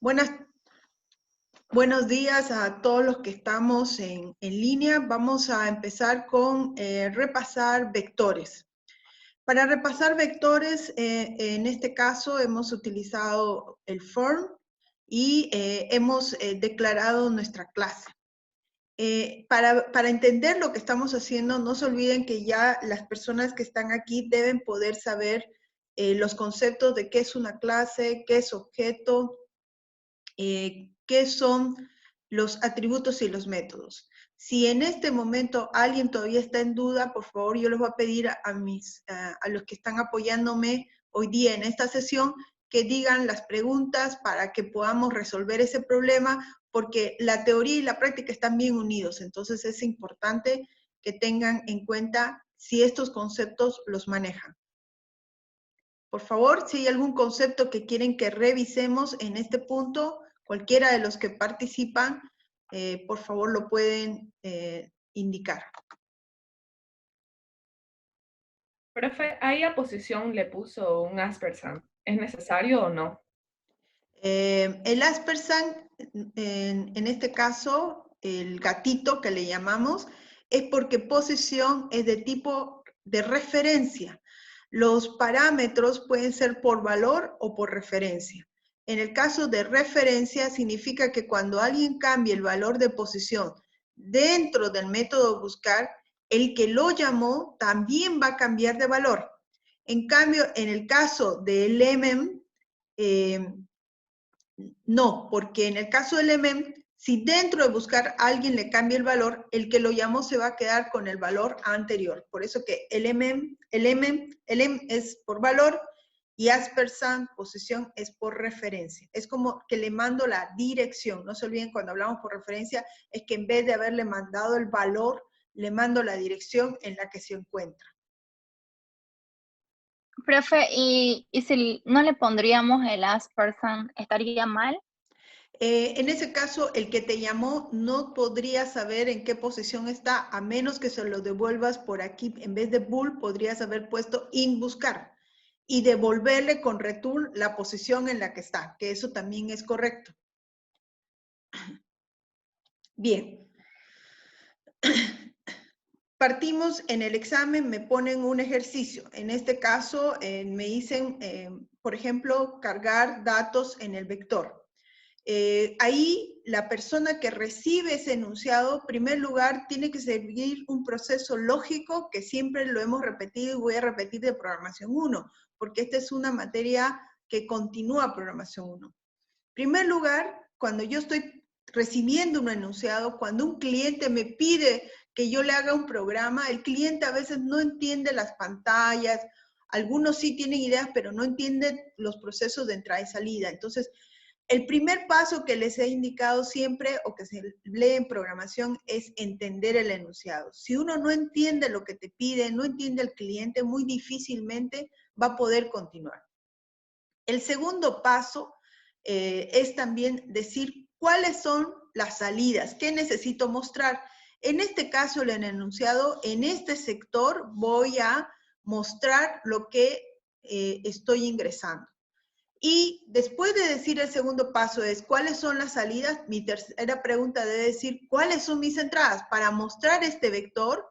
Buenas, buenos días a todos los que estamos en línea. Vamos a empezar con repasar vectores. Para repasar vectores, en este caso hemos utilizado el form y hemos declarado nuestra clase. Para entender lo que estamos haciendo, no se olviden que ya las personas que están aquí deben poder saber los conceptos de qué es una clase, qué es objeto, qué son los atributos y los métodos. Si en este momento alguien todavía está en duda, por favor, yo les voy a pedir a los que están apoyándome hoy día en esta sesión que digan las preguntas para que podamos resolver ese problema, porque la teoría y la práctica están bien unidos. Entonces es importante que tengan en cuenta si estos conceptos los manejan. Por favor, si hay algún concepto que quieren que revisemos en este punto, cualquiera de los que participan, por favor lo pueden indicar. Profe, ahí a posición le puso un ampersand. ¿Es necesario o no? El ampersand, en este caso, el gatito que le llamamos, es porque posición es de tipo de referencia. Los parámetros pueden ser por valor o por referencia. En el caso de referencia, significa que cuando alguien cambie el valor de posición dentro del método buscar, el que lo llamó también va a cambiar de valor. En cambio, en el caso del element, no, porque en el caso del element, si dentro de buscar alguien le cambia el valor, el que lo llamó se va a quedar con el valor anterior. Por eso que el element es por valor y ampersand, posición, es por referencia. Es como que le mando la dirección. No se olviden, cuando hablamos por referencia, es que en vez de haberle mandado el valor, le mando la dirección en la que se encuentra. Profe, ¿y si no le pondríamos el ampersand, estaría mal? En ese caso, el que te llamó no podría saber en qué posición está, a menos que se lo devuelvas por aquí. En vez de bool, podrías haber puesto in buscar y devolverle con return la posición en la que está, que eso también es correcto. Bien. Partimos en el examen, me ponen un ejercicio. En este caso, me dicen, por ejemplo, cargar datos en el vector. Ahí la persona que recibe ese enunciado, en primer lugar, tiene que seguir un proceso lógico que siempre lo hemos repetido y voy a repetir de programación 1, porque esta es una materia que continúa programación 1. En primer lugar, cuando yo estoy recibiendo un enunciado, cuando un cliente me pide que yo le haga un programa, el cliente a veces no entiende las pantallas, algunos sí tienen ideas, pero no entienden los procesos de entrada y salida. Entonces, el primer paso que les he indicado siempre o que se lee en programación es entender el enunciado. Si uno no entiende lo que te pide, no entiende el cliente, muy difícilmente va a poder continuar. El segundo paso es también decir cuáles son las salidas, qué necesito mostrar. En este caso, el enunciado, en este sector voy a mostrar lo que estoy ingresando. Y después de decir el segundo paso es, ¿cuáles son las salidas? Mi tercera pregunta debe decir, ¿cuáles son mis entradas? Para mostrar este vector,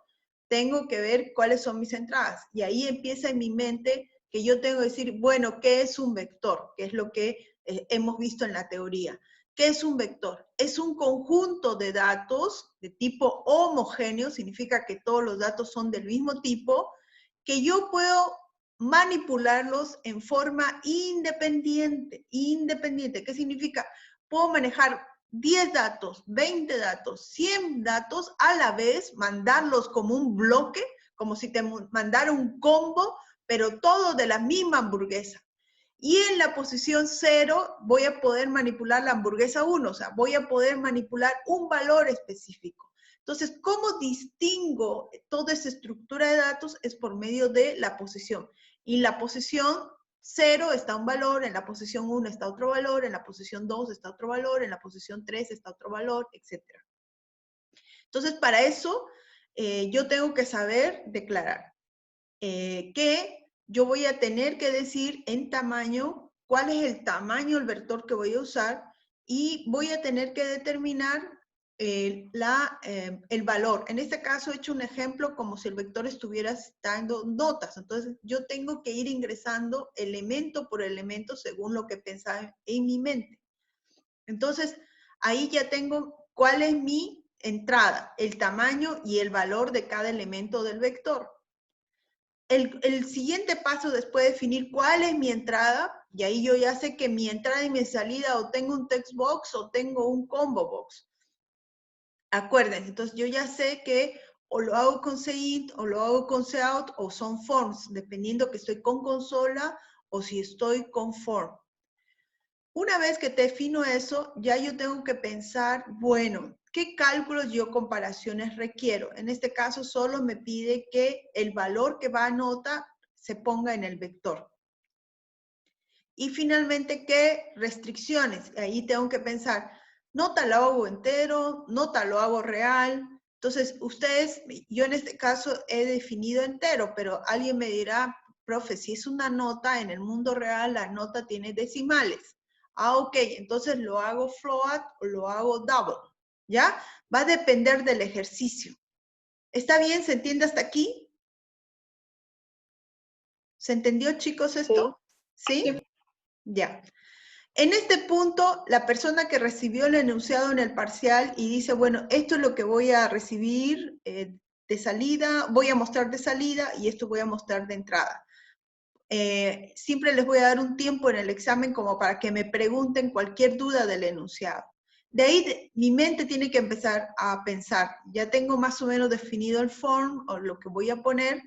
tengo que ver cuáles son mis entradas. Y ahí empieza en mi mente que yo tengo que decir, bueno, ¿qué es un vector? Que es lo que hemos visto en la teoría. ¿Qué es un vector? Es un conjunto de datos de tipo homogéneo, significa que todos los datos son del mismo tipo, que yo puedo manipularlos en forma independiente. Independiente, ¿qué significa? Puedo manejar 10 datos, 20 datos, 100 datos a la vez, mandarlos como un bloque, como si te mandara un combo, pero todo de la misma hamburguesa. Y en la posición 0 voy a poder manipular la hamburguesa 1, o sea, voy a poder manipular un valor específico. Entonces, ¿cómo distingo toda esa estructura de datos? Es por medio de la posición. Y en la posición 0 está un valor, en la posición 1 está otro valor, en la posición 2 está otro valor, en la posición 3 está otro valor, etc. Entonces, para eso, yo tengo que saber declarar que yo voy a tener que decir en tamaño, cuál es el tamaño del vector que voy a usar, y voy a tener que determinar el valor. En este caso he hecho un ejemplo como si el vector estuviera dando notas. Entonces yo tengo que ir ingresando elemento por elemento según lo que pensaba en mi mente. Entonces ahí ya tengo cuál es mi entrada, el tamaño y el valor de cada elemento del vector. El siguiente paso después de definir cuál es mi entrada, y ahí yo ya sé que mi entrada y mi salida o tengo un text box o tengo un combo box. Acuérdense, entonces yo ya sé que o lo hago con CINT, o lo hago con COUT, o son forms, dependiendo que estoy con consola o si estoy con form. Una vez que defino eso, ya yo tengo que pensar, bueno, ¿qué cálculos yo comparaciones requiero? En este caso solo me pide que el valor que va a nota se ponga en el vector. Y finalmente, ¿qué restricciones? Ahí tengo que pensar, nota lo hago entero, nota lo hago real. Entonces, ustedes, yo en este caso he definido entero, pero alguien me dirá, profe, si es una nota, en el mundo real la nota tiene decimales. Ah, ok, entonces lo hago float o lo hago double, ¿ya? Va a depender del ejercicio. ¿Está bien? ¿Se entiende hasta aquí? ¿Se entendió, chicos, esto? ¿Sí? ¿Sí? Ya. En este punto, la persona que recibió el enunciado en el parcial y dice, bueno, esto es lo que voy a recibir de salida, voy a mostrar de salida y esto voy a mostrar de entrada. Siempre les voy a dar un tiempo en el examen como para que me pregunten cualquier duda del enunciado. De ahí mi mente tiene que empezar a pensar, ya tengo más o menos definido el form o lo que voy a poner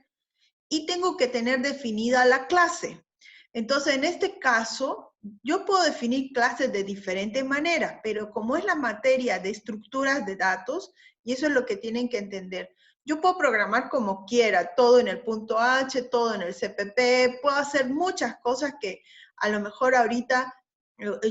y tengo que tener definida la clase. Entonces, en este caso, yo puedo definir clases de diferentes maneras, pero como es la materia de estructuras de datos, y eso es lo que tienen que entender, yo puedo programar como quiera, todo en el punto H, todo en el CPP, puedo hacer muchas cosas que a lo mejor ahorita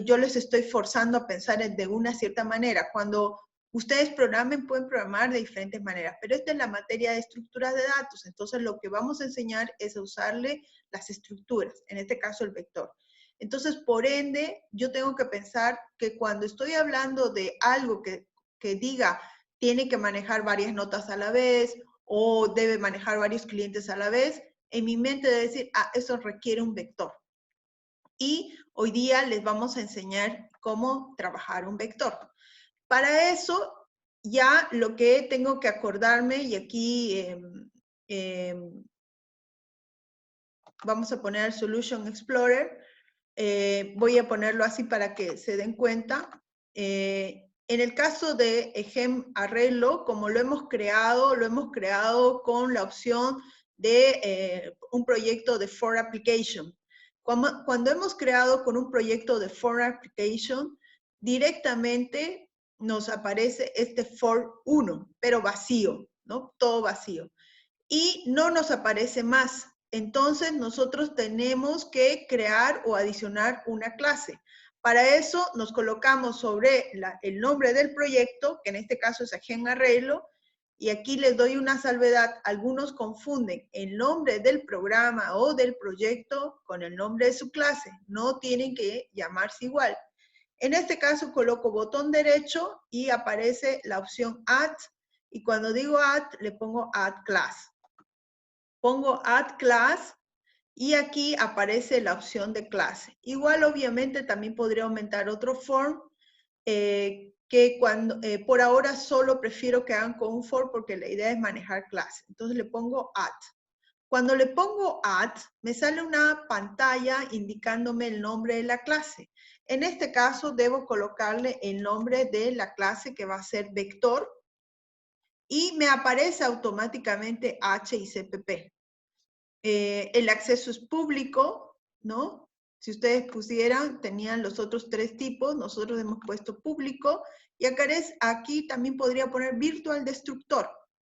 yo les estoy forzando a pensar de una cierta manera. Cuando ustedes programen, pueden programar de diferentes maneras, pero esta es la materia de estructuras de datos, entonces lo que vamos a enseñar es a usarle las estructuras, en este caso el vector. Entonces, por ende, yo tengo que pensar que cuando estoy hablando de algo que diga tiene que manejar varias notas a la vez o debe manejar varios clientes a la vez, en mi mente debe decir, ah, eso requiere un vector. Y hoy día les vamos a enseñar cómo trabajar un vector. Para eso, ya lo que tengo que acordarme, y aquí vamos a poner el Solution Explorer, voy a ponerlo así para que se den cuenta. En el caso de Gem Arreglo, como lo hemos creado con la opción de un proyecto de For Application. Cuando hemos creado con un proyecto de For Application, directamente nos aparece este For 1, pero vacío, ¿no? Todo vacío. Y no nos aparece más. Entonces nosotros tenemos que crear o adicionar una clase. Para eso nos colocamos sobre el nombre del proyecto, que en este caso es Agent Arreglo, y aquí les doy una salvedad. Algunos confunden el nombre del programa o del proyecto con el nombre de su clase. No tienen que llamarse igual. En este caso coloco botón derecho y aparece la opción Add, y cuando digo Add, le pongo Add Class. Pongo Add Class y aquí aparece la opción de clase. Igual, obviamente, también podría aumentar otro form que por ahora solo prefiero que hagan con un form porque la idea es manejar clase. Entonces le pongo Add. Cuando le pongo Add, me sale una pantalla indicándome el nombre de la clase. En este caso, debo colocarle el nombre de la clase que va a ser vector y me aparece automáticamente H y CPP. El acceso es público, ¿no? Si ustedes pusieran, tenían los otros tres tipos, nosotros hemos puesto público, y aquí también podría poner virtual destructor,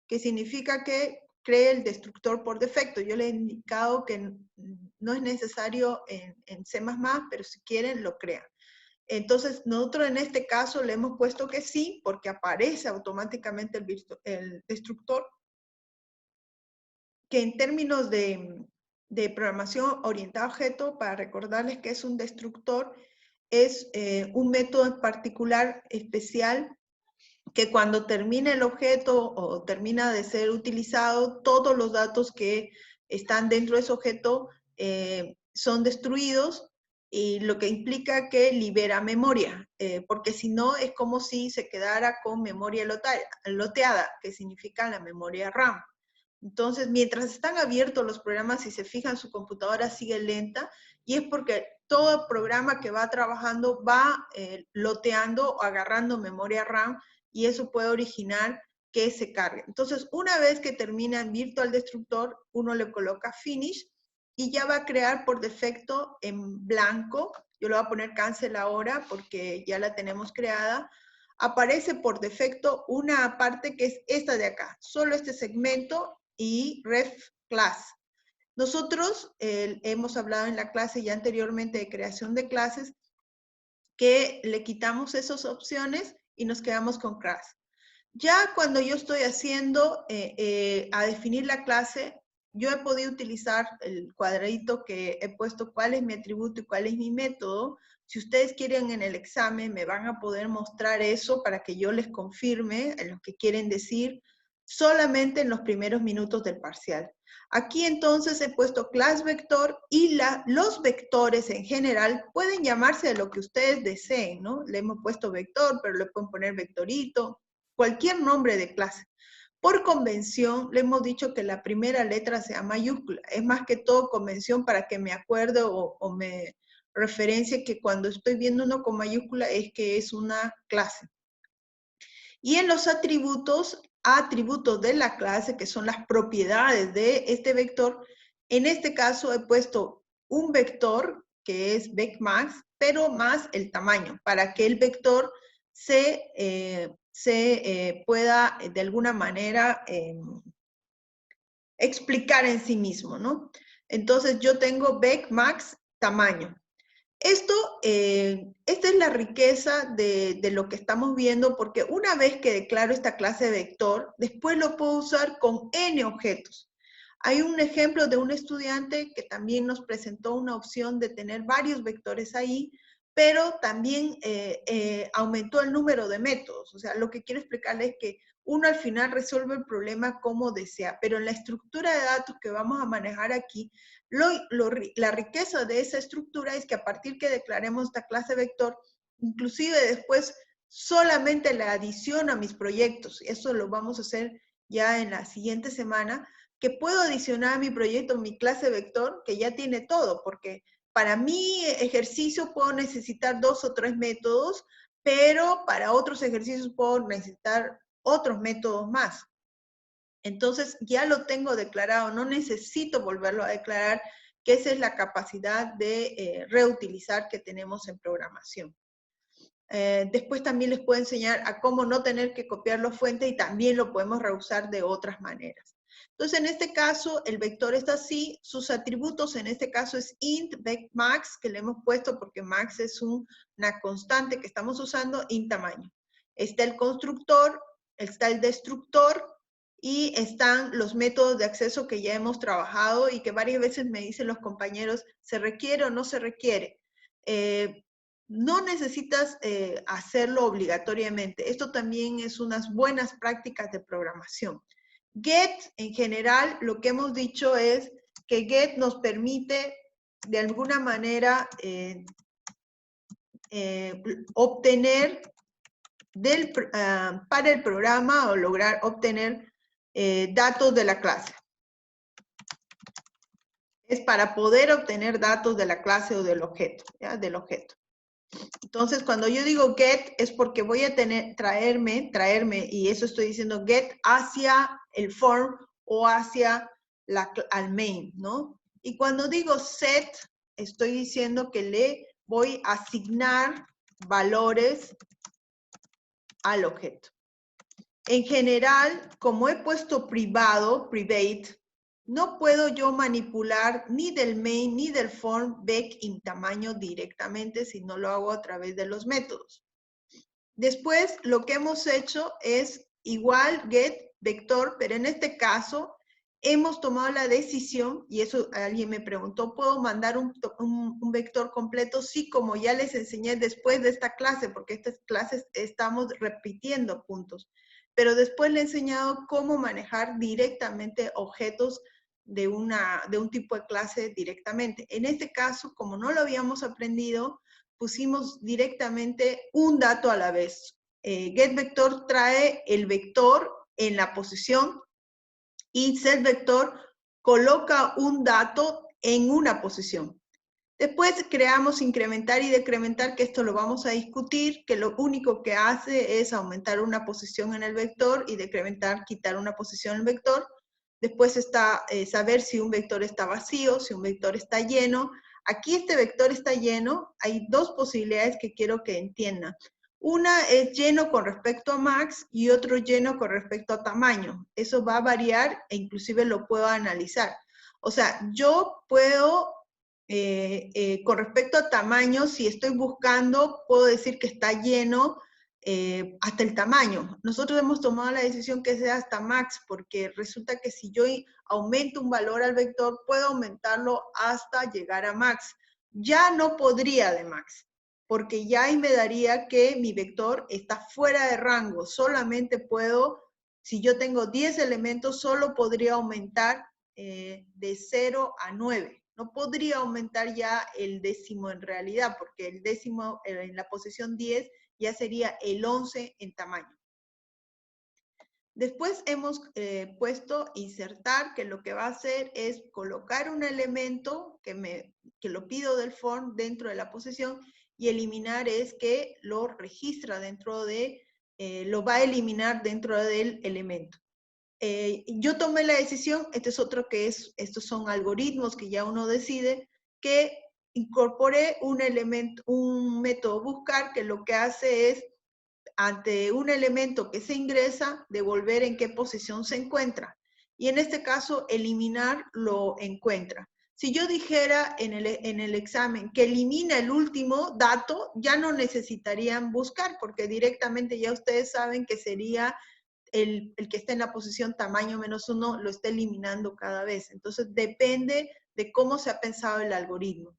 que significa que cree el destructor por defecto. Yo le he indicado que no es necesario en C++, pero si quieren lo crean. Entonces, nosotros en este caso le hemos puesto que sí, porque aparece automáticamente el destructor, que en términos de programación orientada a objeto, para recordarles que es un destructor, es un método en particular especial que cuando termina el objeto o termina de ser utilizado, todos los datos que están dentro de ese objeto son destruidos, y lo que implica que libera memoria, porque si no es como si se quedara con memoria loteada, que significa la memoria RAM. Entonces, mientras están abiertos los programas, si se fijan, su computadora sigue lenta, y es porque todo programa que va trabajando va loteando o agarrando memoria RAM, y eso puede originar que se cargue. Entonces, una vez que termina en Virtual Destructor, uno le coloca Finish, y ya va a crear por defecto en blanco. Yo le voy a poner Cancel ahora porque ya la tenemos creada. Aparece por defecto una parte que es esta de acá, solo este segmento y ref class. Nosotros hemos hablado en la clase ya anteriormente de creación de clases, que le quitamos esas opciones y nos quedamos con class. Ya cuando yo estoy haciendo a definir la clase, yo he podido utilizar el cuadradito que he puesto cuál es mi atributo y cuál es mi método. Si ustedes quieren en el examen, me van a poder mostrar eso para que yo les confirme lo que quieren decir solamente en los primeros minutos del parcial. Aquí entonces he puesto class vector, y los vectores en general pueden llamarse de lo que ustedes deseen, ¿no? Le hemos puesto vector, pero le pueden poner vectorito, cualquier nombre de clase. Por convención, le hemos dicho que la primera letra sea mayúscula. Es más que todo convención para que me acuerde o me referencie que cuando estoy viendo uno con mayúscula es que es una clase. Y en los atributos de la clase, que son las propiedades de este vector, en este caso he puesto un vector, que es vecmax, pero más el tamaño, para que el vector se pueda de alguna manera explicar en sí mismo, ¿no? Entonces yo tengo vecmax tamaño. Esta es la riqueza de lo que estamos viendo, porque una vez que declaro esta clase de vector, después lo puedo usar con n objetos. Hay un ejemplo de un estudiante que también nos presentó una opción de tener varios vectores ahí, pero también aumentó el número de métodos. O sea, lo que quiero explicarles es que uno al final resuelve el problema como desea, pero en la estructura de datos que vamos a manejar aquí, la riqueza de esa estructura es que a partir que declaremos esta clase vector, inclusive después solamente la adiciono a mis proyectos. Eso lo vamos a hacer ya en la siguiente semana, que puedo adicionar a mi proyecto mi clase vector, que ya tiene todo, porque para mi ejercicio puedo necesitar 2 o 3 métodos, pero para otros ejercicios puedo necesitar otros métodos más. Entonces ya lo tengo declarado, no necesito volverlo a declarar, que esa es la capacidad de reutilizar que tenemos en programación. Después también les puedo enseñar a cómo no tener que copiar la fuente, y también lo podemos reusar de otras maneras. Entonces en este caso el vector está así, sus atributos en este caso es int vecmax, que le hemos puesto porque max es una constante que estamos usando, int tamaño. Está el constructor, está el destructor, y están los métodos de acceso que ya hemos trabajado y que varias veces me dicen los compañeros, ¿se requiere o no se requiere? No necesitas hacerlo obligatoriamente. Esto también es unas buenas prácticas de programación. Get, en general, lo que hemos dicho es que get nos permite de alguna manera obtener para el programa, o lograr obtener datos de la clase. Es para poder obtener datos de la clase o del objeto, ¿ya? Del objeto. Entonces, cuando yo digo get, es porque voy a traerme, y eso estoy diciendo get hacia el form o hacia al main, ¿no? Y cuando digo set, estoy diciendo que le voy a asignar valores al objeto. En general, como he puesto privado, private, no puedo yo manipular ni del main ni del form vec in tamaño directamente si no lo hago a través de los métodos. Después, lo que hemos hecho es igual get vector, pero en este caso hemos tomado la decisión, y eso alguien me preguntó, ¿puedo mandar un vector completo? Sí, como ya les enseñé después de esta clase, porque estas clases estamos repitiendo puntos. Pero después le he enseñado cómo manejar directamente objetos de un tipo de clase directamente. En este caso, como no lo habíamos aprendido, pusimos directamente un dato a la vez. GetVector trae el vector en la posición y setVector coloca un dato en una posición. Después creamos incrementar y decrementar, que esto lo vamos a discutir, que lo único que hace es aumentar una posición en el vector y decrementar, quitar una posición en el vector. Después está saber si un vector está vacío, si un vector está lleno. Aquí este vector está lleno. Hay dos posibilidades que quiero que entiendan. Una es lleno con respecto a max y otro lleno con respecto a tamaño. Eso va a variar e inclusive lo puedo analizar. O sea, yo puedo, con respecto a tamaño, si estoy buscando, puedo decir que está lleno hasta el tamaño. Nosotros hemos tomado la decisión que sea hasta max, porque resulta que si yo aumento un valor al vector, puedo aumentarlo hasta llegar a max. Ya no podría de max, porque ya ahí me daría que mi vector está fuera de rango. Solamente puedo, si yo tengo 10 elementos, solo podría aumentar de 0 a 9. No podría aumentar ya el décimo en realidad, porque el décimo en la posición 10 ya sería el 11 en tamaño. Después hemos puesto insertar, que lo que va a hacer es colocar un elemento que lo pido del form dentro de la posición, y eliminar es que lo registra dentro de, lo va a eliminar dentro del elemento. Yo tomé la decisión, este es otro que es, estos son algoritmos que ya uno decide, que incorporé un elemento, un método buscar, que lo que hace es, ante un elemento que se ingresa, devolver en qué posición se encuentra. Y en este caso, eliminar lo encuentra. Si yo dijera en el examen que elimina el último dato, ya no necesitarían buscar, porque directamente ya ustedes saben que sería el que está en la posición tamaño -1, lo está eliminando cada vez. Entonces, depende de cómo se ha pensado el algoritmo.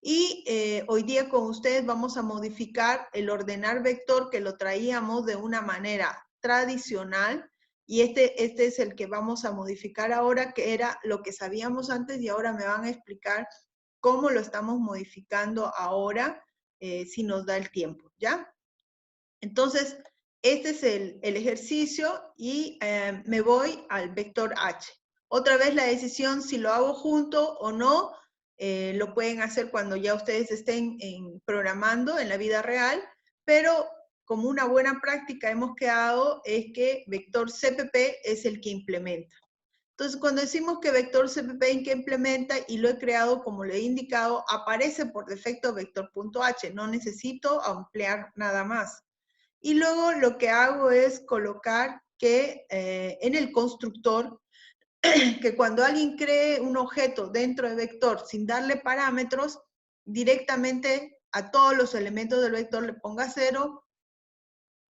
Y hoy día con ustedes vamos a modificar el ordenar vector, que lo traíamos de una manera tradicional, y este es el que vamos a modificar ahora, que era lo que sabíamos antes, y ahora me van a explicar cómo lo estamos modificando ahora, si nos da el tiempo, ¿ya? Entonces, este es el ejercicio, y me voy al vector H. Otra vez la decisión si lo hago junto o no, lo pueden hacer cuando ya ustedes estén programando en la vida real, pero como una buena práctica hemos quedado es que vector CPP es el que implementa. Entonces, cuando decimos que vector CPP es el que implementa, y lo he creado como le he indicado, aparece por defecto vector.h, no necesito ampliar nada más. Y luego lo que hago es colocar que en el constructor, que cuando alguien cree un objeto dentro de vector sin darle parámetros, directamente a todos los elementos del vector le ponga 0,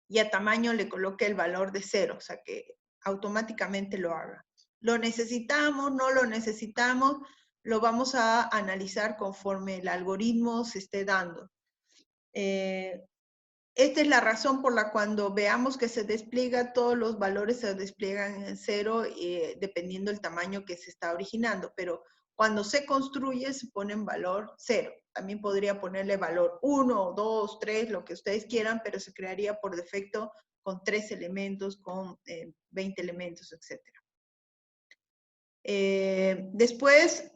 y a tamaño le coloque el valor de 0, o sea que automáticamente lo haga. ¿Lo necesitamos? ¿No lo necesitamos? Lo vamos a analizar conforme el algoritmo se esté dando. Esta es la razón por la cuando veamos que se despliega, todos los valores se despliegan en 0, dependiendo del tamaño que se está originando, pero cuando se construye se pone en valor 0. También podría ponerle valor 1, 2, 3, lo que ustedes quieran, pero se crearía por defecto con 3 elementos, con 20 elementos, etc. Después,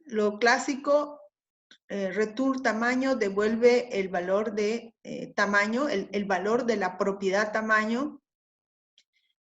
lo clásico, return tamaño devuelve el valor de tamaño, el valor de la propiedad tamaño.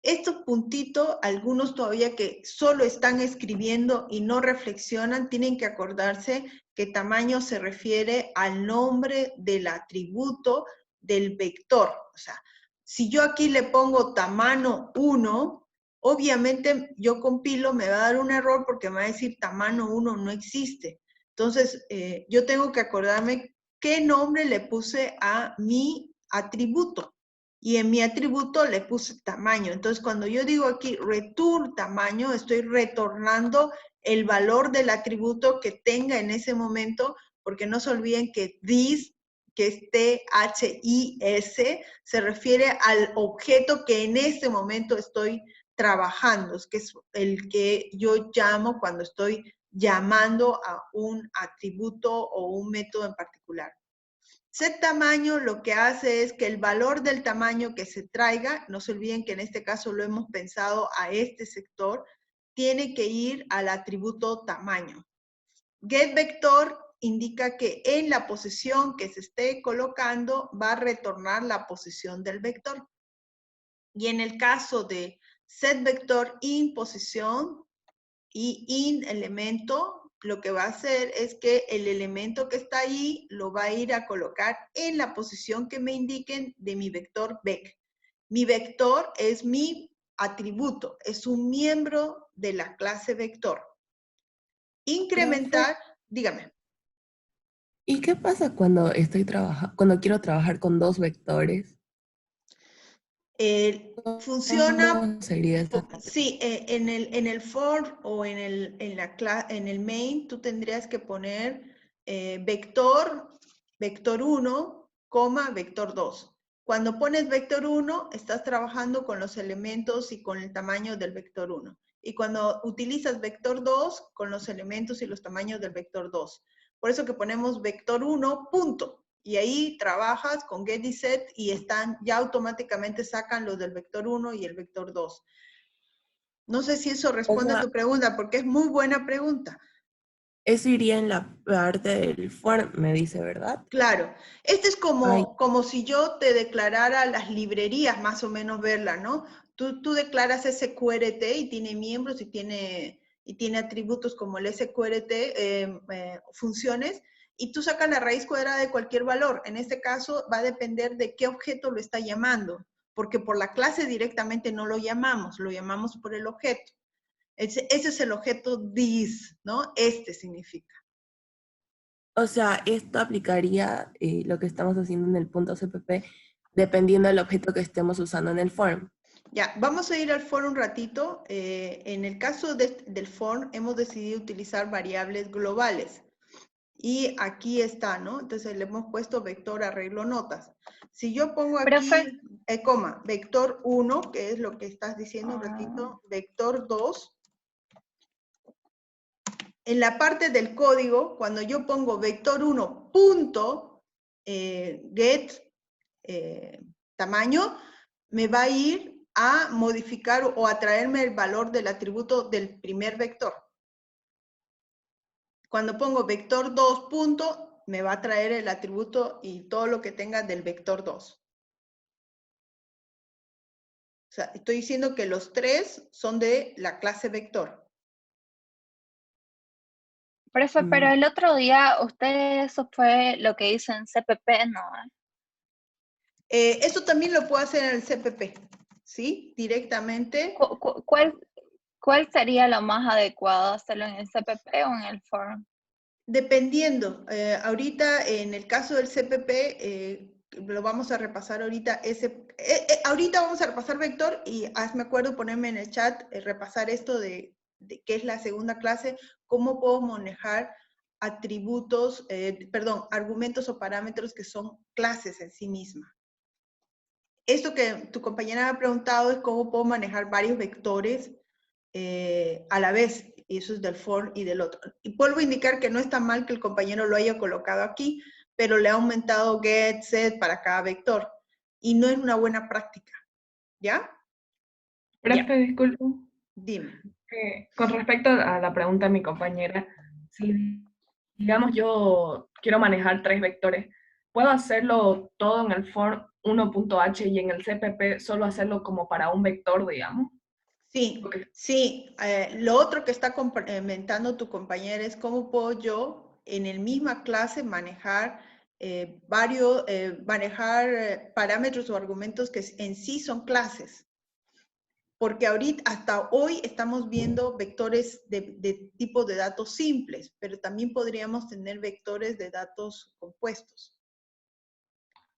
Estos puntitos, algunos todavía que solo están escribiendo y no reflexionan, tienen que acordarse que tamaño se refiere al nombre del atributo del vector. O sea, si yo aquí le pongo tamaño 1, obviamente yo compilo, me va a dar un error porque me va a decir tamaño 1 no existe. Entonces, yo tengo que acordarme qué nombre le puse a mi atributo. Y en mi atributo le puse tamaño. Entonces, cuando yo digo aquí return tamaño, estoy retornando el valor del atributo que tenga en ese momento, porque no se olviden que this, que es T-H-I-S, se refiere al objeto que en este momento estoy trabajando, que es el que yo llamo cuando estoy llamando a un atributo o un método en particular. setTamaño lo que hace es que el valor del tamaño que se traiga, no se olviden que en este caso lo hemos pensado a este sector, tiene que ir al atributo tamaño. GetVector indica que en la posición que se esté colocando va a retornar la posición del vector. Y en el caso de setVector in posición y in elemento, lo que va a hacer es que el elemento que está ahí lo va a ir a colocar en la posición que me indiquen de mi vector vec. Mi vector es mi atributo, es un miembro de la clase vector. Incrementar, dígame. ¿Y qué pasa cuando cuando quiero trabajar con dos vectores? Funciona, ¿Cómo sería esta? sí, en el for o en el main tú tendrías que poner vector 1, vector 2. Cuando pones vector 1, estás trabajando con los elementos y con el tamaño del vector 1. Y cuando utilizas vector 2, con los elementos y los tamaños del vector 2. Por eso que ponemos vector 1, punto. Y ahí trabajas con get y set y ya automáticamente sacan los del vector 1 y el vector 2. No sé si eso responde a tu pregunta, porque es muy buena pregunta. Eso iría en la parte del for, me dice, ¿verdad? Claro. Este es como si yo te declarara las librerías, más o menos verla, ¿no? Tú declaras SQRT y tiene miembros y tiene atributos como el SQRT, funciones, y tú sacas la raíz cuadrada de cualquier valor. En este caso va a depender de qué objeto lo está llamando, porque por la clase directamente no lo llamamos por el objeto. Ese es el objeto this, ¿no? Este significa. O sea, esto aplicaría lo que estamos haciendo en el punto CPP dependiendo del objeto que estemos usando en el form. Ya, vamos a ir al for un ratito. En el caso del for hemos decidido utilizar variables globales. Y aquí está, ¿no? Entonces le hemos puesto vector arreglo notas. Si yo pongo aquí, coma, vector 1, que es lo que estás diciendo un ratito, vector 2, en la parte del código, cuando yo pongo vector 1 punto get tamaño, me va a ir a modificar o a traerme el valor del atributo del primer vector. Cuando pongo vector 2 punto, me va a traer el atributo y todo lo que tenga del vector 2. O sea, estoy diciendo que los tres son de la clase vector. Profe, pero el otro día usted, eso fue lo que hizo en CPP, ¿no? Eso también lo puedo hacer en el CPP, ¿sí? Directamente. ¿Cuál sería lo más adecuado, hacerlo en el CPP o en el form? Dependiendo. Ahorita, en el caso del CPP, lo vamos a repasar ahorita. Ahorita vamos a repasar vector y hazme acuerdo ponerme en el chat, repasar esto de qué es la segunda clase, cómo puedo manejar atributos, argumentos o parámetros que son clases en sí mismas. Esto que tu compañera me ha preguntado es cómo puedo manejar varios vectores a la vez, y eso es del for y del otro. Y vuelvo a indicar que no está mal que el compañero lo haya colocado aquí, pero le ha aumentado get, set para cada vector, y no es una buena práctica, ¿ya? Profe, disculpe. Dime. Con respecto a la pregunta de mi compañera, si digamos yo quiero manejar 3 vectores, ¿puedo hacerlo todo en el for 1.h y en el CPP solo hacerlo como para un vector, digamos? Sí, Okay. sí. Lo otro que está complementando tu compañera es cómo puedo yo en el misma clase manejar parámetros o argumentos que en sí son clases. Porque ahorita, hasta hoy estamos viendo vectores de tipo de datos simples, pero también podríamos tener vectores de datos compuestos.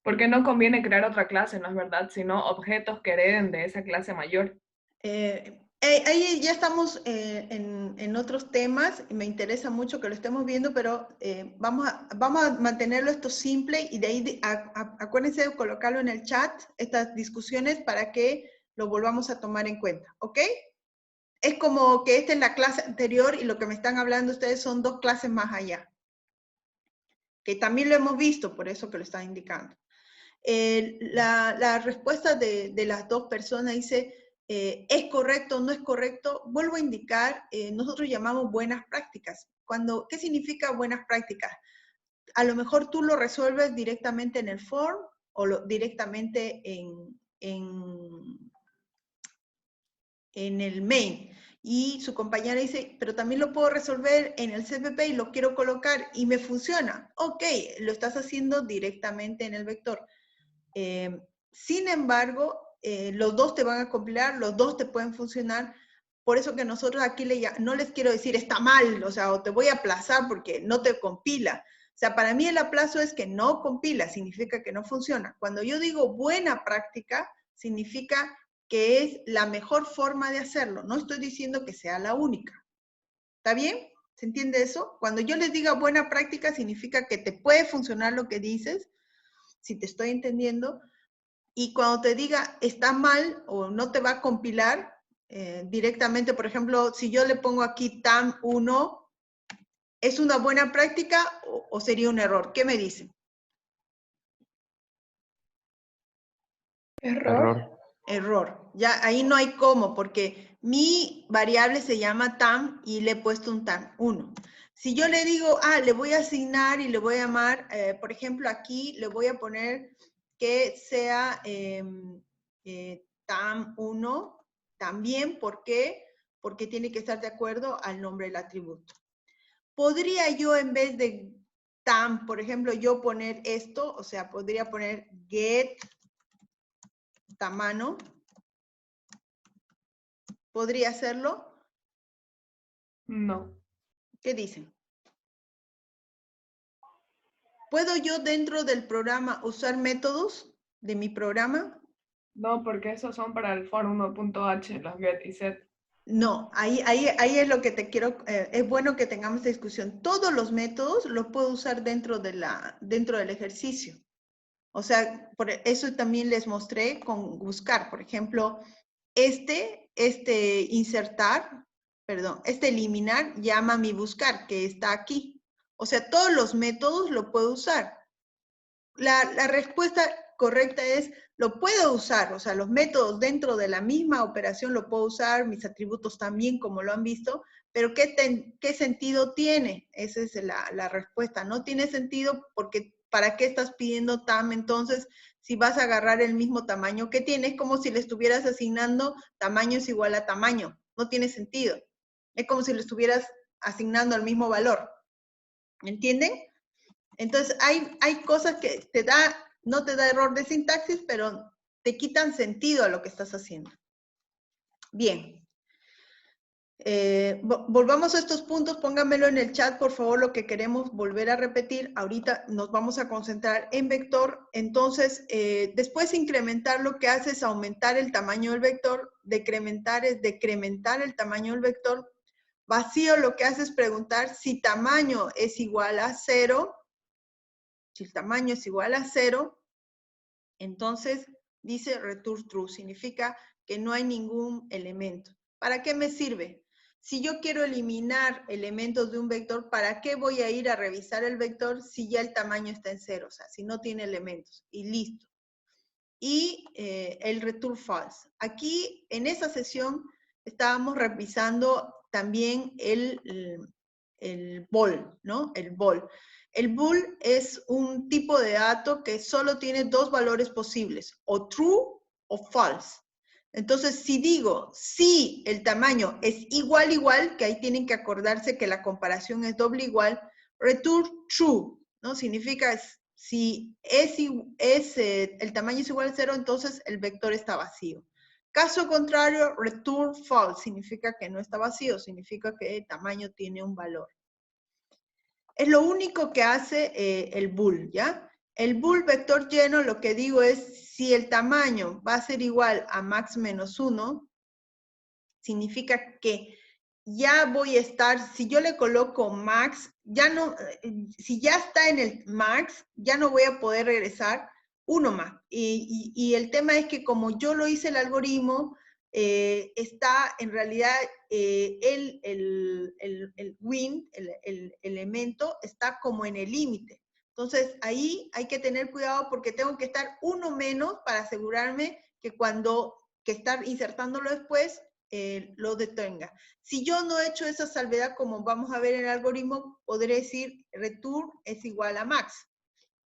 Porque no conviene crear otra clase, ¿no es verdad? Sino objetos que hereden de esa clase mayor. Ahí ya estamos en otros temas, y me interesa mucho que lo estemos viendo, pero vamos a mantenerlo esto simple y de ahí acuérdense de colocarlo en el chat, estas discusiones, para que lo volvamos a tomar en cuenta, ¿ok? Es como que esta es la clase anterior y lo que me están hablando ustedes son 2 clases más allá, que también lo hemos visto, por eso que lo están indicando. La respuesta de las 2 personas dice, ¿es correcto o no es correcto? Vuelvo a indicar, nosotros llamamos buenas prácticas. ¿Qué significa buenas prácticas? A lo mejor tú lo resuelves directamente en el form o directamente en el main. Y su compañera dice, pero también lo puedo resolver en el CPP y lo quiero colocar y me funciona. Ok, lo estás haciendo directamente en el vector. Sin embargo, los 2 te van a compilar, los 2 te pueden funcionar. Por eso que nosotros aquí no les quiero decir está mal, o sea, o te voy a aplazar porque no te compila. O sea, para mí el aplazo es que no compila, significa que no funciona. Cuando yo digo buena práctica, significa que es la mejor forma de hacerlo. No estoy diciendo que sea la única. ¿Está bien? ¿Se entiende eso? Cuando yo les diga buena práctica, significa que te puede funcionar lo que dices, si te estoy entendiendo. Y cuando te diga está mal o no te va a compilar directamente, por ejemplo, si yo le pongo aquí TAM1, ¿es una buena práctica o sería un error? ¿Qué me dicen? Error. Error. Ya ahí no hay cómo, porque mi variable se llama TAM y le he puesto un TAM1. Si yo le digo, le voy a asignar y le voy a llamar, por ejemplo, aquí le voy a poner que sea TAM1 también, ¿por qué? Porque tiene que estar de acuerdo al nombre del atributo. ¿Podría yo en vez de TAM, por ejemplo, yo poner esto? O sea, podría poner get tamaño. ¿Podría hacerlo? No. ¿Qué dicen? ¿Puedo yo dentro del programa usar métodos de mi programa? No, porque esos son para el for 1.h, los get y set. No, ahí es lo que te quiero, es bueno que tengamos esta discusión. Todos los métodos los puedo usar dentro del ejercicio. O sea, por eso también les mostré con buscar. Por ejemplo, este eliminar llama mi buscar, que está aquí. O sea, todos los métodos lo puedo usar. La respuesta correcta es, lo puedo usar, o sea, los métodos dentro de la misma operación lo puedo usar, mis atributos también, como lo han visto, pero ¿qué sentido tiene? Esa es la respuesta. No tiene sentido porque ¿para qué estás pidiendo TAM entonces si vas a agarrar el mismo tamaño que tiene? Es como si le estuvieras asignando tamaño es igual a tamaño. No tiene sentido. Es como si le estuvieras asignando el mismo valor. ¿Me entienden? Entonces, hay cosas que no te da error de sintaxis, pero te quitan sentido a lo que estás haciendo. Bien. Volvamos a estos puntos, pónganmelo en el chat, por favor, lo que queremos volver a repetir. Ahorita nos vamos a concentrar en vector. Entonces, después incrementar lo que hace es aumentar el tamaño del vector. Decrementar es decrementar el tamaño del vector. Vacío lo que hace es preguntar si tamaño es igual a 0. Si el tamaño es igual a 0, entonces dice return true, significa que no hay ningún elemento. ¿Para qué me sirve? Si yo quiero eliminar elementos de un vector, ¿para qué voy a ir a revisar el vector si ya el tamaño está en 0? O sea, si no tiene elementos. Y listo. Y el return false. Aquí, en esa sesión, estábamos revisando también el bool, ¿no? El bool. El bool es un tipo de dato que solo tiene 2 valores posibles, o true o false. Entonces, si digo, si el tamaño es igual, que ahí tienen que acordarse que la comparación es doble igual, return true, ¿no? Significa, si el tamaño es igual a 0, entonces el vector está vacío. Caso contrario, return false, significa que no está vacío, significa que el tamaño tiene un valor. Es lo único que hace el bool, ¿ya? El bool vector lleno, lo que digo es, si el tamaño va a ser igual a max menos 1, significa que ya voy a estar, si yo le coloco max, ya no, si ya está en el max, ya no voy a poder regresar uno más. Y el tema es que como yo lo hice el algoritmo, está en realidad el win, el elemento, está como en el límite. Entonces ahí hay que tener cuidado porque tengo que estar uno menos para asegurarme que que estar insertándolo después, lo detenga. Si yo no he hecho esa salvedad, como vamos a ver en el algoritmo, podré decir return es igual a max.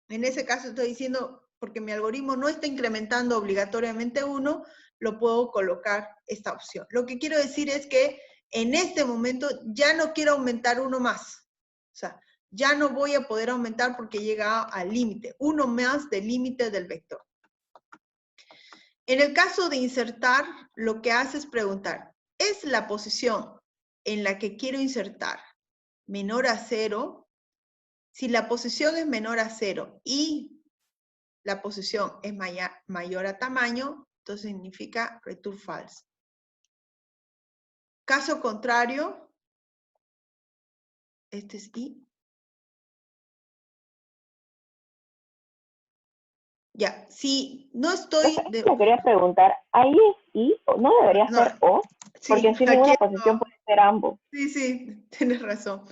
En ese caso estoy diciendo, porque mi algoritmo no está incrementando obligatoriamente 1, lo puedo colocar esta opción. Lo que quiero decir es que en este momento ya no quiero aumentar 1 más. O sea, ya no voy a poder aumentar porque llega al límite, 1 más del límite del vector. En el caso de insertar, lo que hace es preguntar, ¿es la posición en la que quiero insertar menor a 0? Si la posición es menor a 0 y la posición es mayor a tamaño, entonces significa return false. Caso contrario, este es I. Ya, si no estoy... Le quería preguntar, ¿ahí es I o no debería No, ser O? sí, Porque si ninguna posición puede ser ambos. Sí, tienes razón.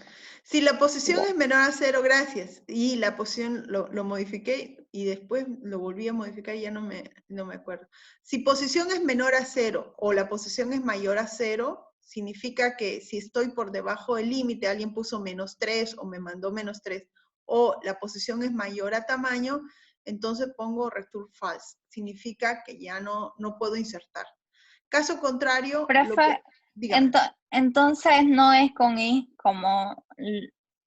Si la posición es menor a 0, gracias. Y la posición lo modifiqué y después lo volví a modificar y ya no me acuerdo. Si posición es menor a 0 o la posición es mayor a 0, significa que si estoy por debajo del límite, alguien puso menos 3 o me mandó menos 3, o la posición es mayor a tamaño, entonces pongo return false. Significa que ya no puedo insertar. Caso contrario, Profe, dígame. entonces no es con I como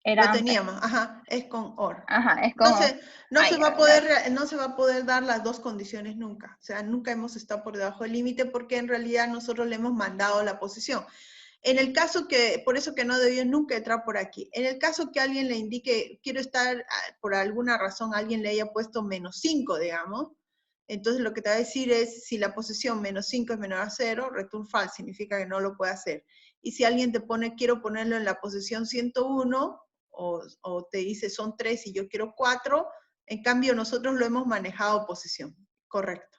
era Lo antes. teníamos, ajá, es con OR. Ajá, es como... No se va gracias. a poder dar las dos condiciones nunca. O sea, nunca hemos estado por debajo del límite porque en realidad nosotros le hemos mandado la posición. En el caso que, por eso que no debió nunca entrar por aquí. En el caso que alguien le indique, quiero estar, por alguna razón, alguien le haya puesto menos 5, digamos, entonces lo que te va a decir es, si la posición menos 5 es menor a 0, return false, significa que no lo puede hacer. Y si alguien te pone, quiero ponerlo en la posición 101, o te dice son 3 y yo quiero 4, en cambio nosotros lo hemos manejado posición. Correcto.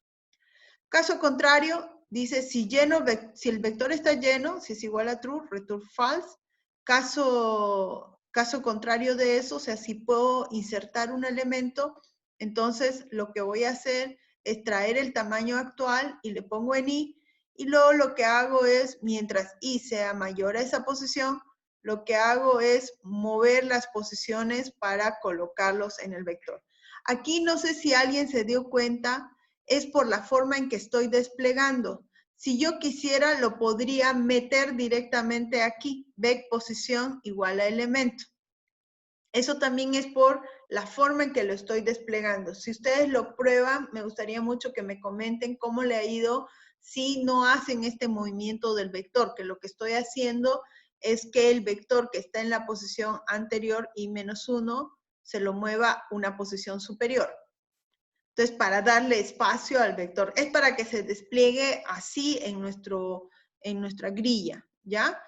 Caso contrario, dice si el vector está lleno, si es igual a true, return false. Caso contrario de eso, o sea, si puedo insertar un elemento, entonces lo que voy a hacer es traer el tamaño actual y le pongo en I, y luego lo que hago es, mientras I sea mayor a esa posición, lo que hago es mover las posiciones para colocarlos en el vector. Aquí no sé si alguien se dio cuenta, es por la forma en que estoy desplegando. Si yo quisiera, lo podría meter directamente aquí, vec posición igual a elemento. Eso también es por la forma en que lo estoy desplegando. Si ustedes lo prueban, me gustaría mucho que me comenten cómo le ha ido si no hacen este movimiento del vector, que lo que estoy haciendo es que el vector que está en la posición anterior y menos 1 se lo mueva una posición superior. Entonces, para darle espacio al vector. Es para que se despliegue así en nuestra grilla, ¿ya?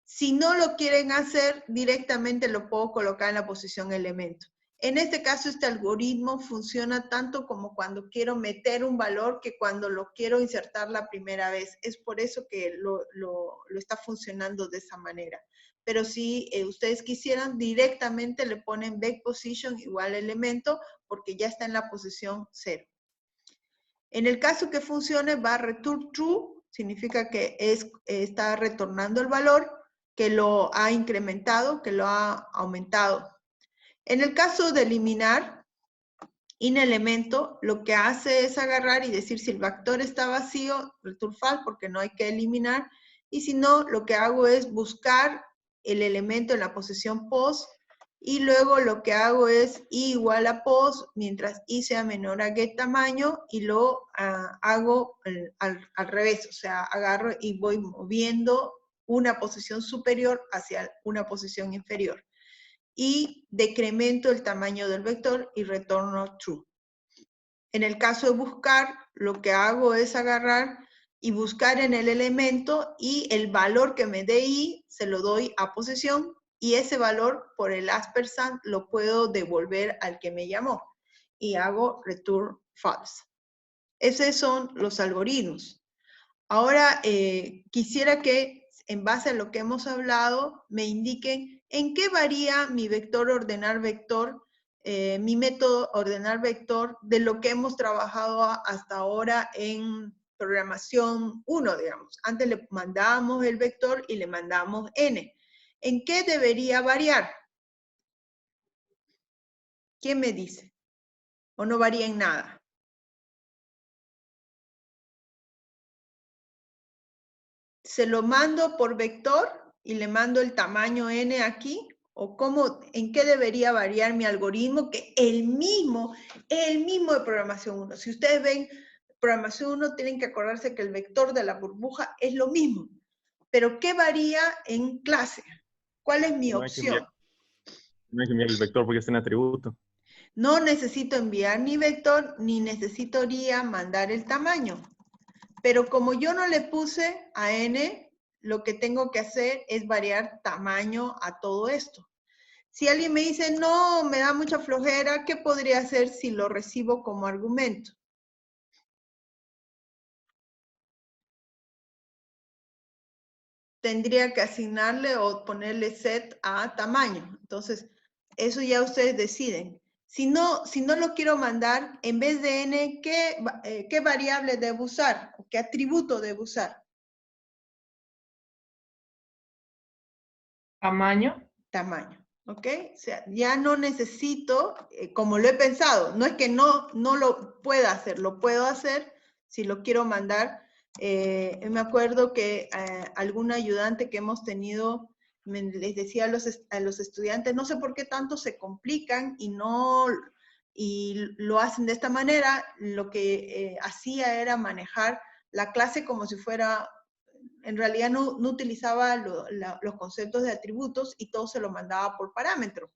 Si no lo quieren hacer, directamente lo puedo colocar en la posición elemento. En este caso, este algoritmo funciona tanto como cuando quiero meter un valor que cuando lo quiero insertar la primera vez. Es por eso que lo está funcionando de esa manera. Pero si ustedes quisieran, directamente le ponen vec position igual elemento, porque ya está en la posición 0. En el caso que funcione, va a return true, significa que está retornando el valor, que lo ha incrementado, que lo ha aumentado. En el caso de eliminar in elemento, lo que hace es agarrar y decir si el vector está vacío, return false, porque no hay que eliminar, y si no, lo que hago es buscar el elemento en la posición post, y luego lo que hago es i igual a post, mientras i sea menor a get tamaño, y lo hago al revés, o sea, agarro y voy moviendo una posición superior hacia una posición inferior. y decremento el tamaño del vector y retorno true. En el caso de buscar, lo que hago es agarrar y buscar en el elemento y el valor que me dé i se lo doy a posesión y ese valor por el ampersand lo puedo devolver al que me llamó y hago return false. Esos son los algoritmos. Ahora quisiera que en base a lo que hemos hablado me indiquen en qué varía mi vector ordenar vector, mi método ordenar vector de lo que hemos trabajado hasta ahora en programación 1, digamos. Antes le mandábamos el vector y le mandábamos n. ¿En qué debería variar? ¿Quién me dice? ¿O no varía en nada? ¿Se lo mando por vector y le mando el tamaño n aquí? ¿O cómo, en qué debería variar mi algoritmo? Que el mismo de programación 1. Si ustedes ven programación 1, tienen que acordarse que el vector de la burbuja es lo mismo. Pero ¿qué varía en clase? ¿Cuál es mi opción? No hay que enviar el vector porque es un atributo. No necesito enviar ni vector, ni necesitaría mandar el tamaño. Pero como yo no le puse a n, lo que tengo que hacer es variar tamaño a todo esto. Si alguien me dice, no, me da mucha flojera, ¿qué podría hacer si lo recibo como argumento? Tendría que asignarle o ponerle set a tamaño. Entonces, eso ya ustedes deciden. Si no lo quiero mandar, en vez de n, ¿qué variable debo usar? ¿Qué atributo debo usar? Tamaño. Tamaño, ¿ok? O sea, ya no necesito, como lo he pensado, no es que no lo pueda hacer, lo puedo hacer si lo quiero mandar. Me acuerdo que algún ayudante que hemos tenido les decía a los estudiantes, no sé por qué tanto se complican y lo hacen de esta manera. Lo que hacía era manejar la clase como si fuera, en realidad no utilizaba los conceptos de atributos y todo se lo mandaba por parámetro.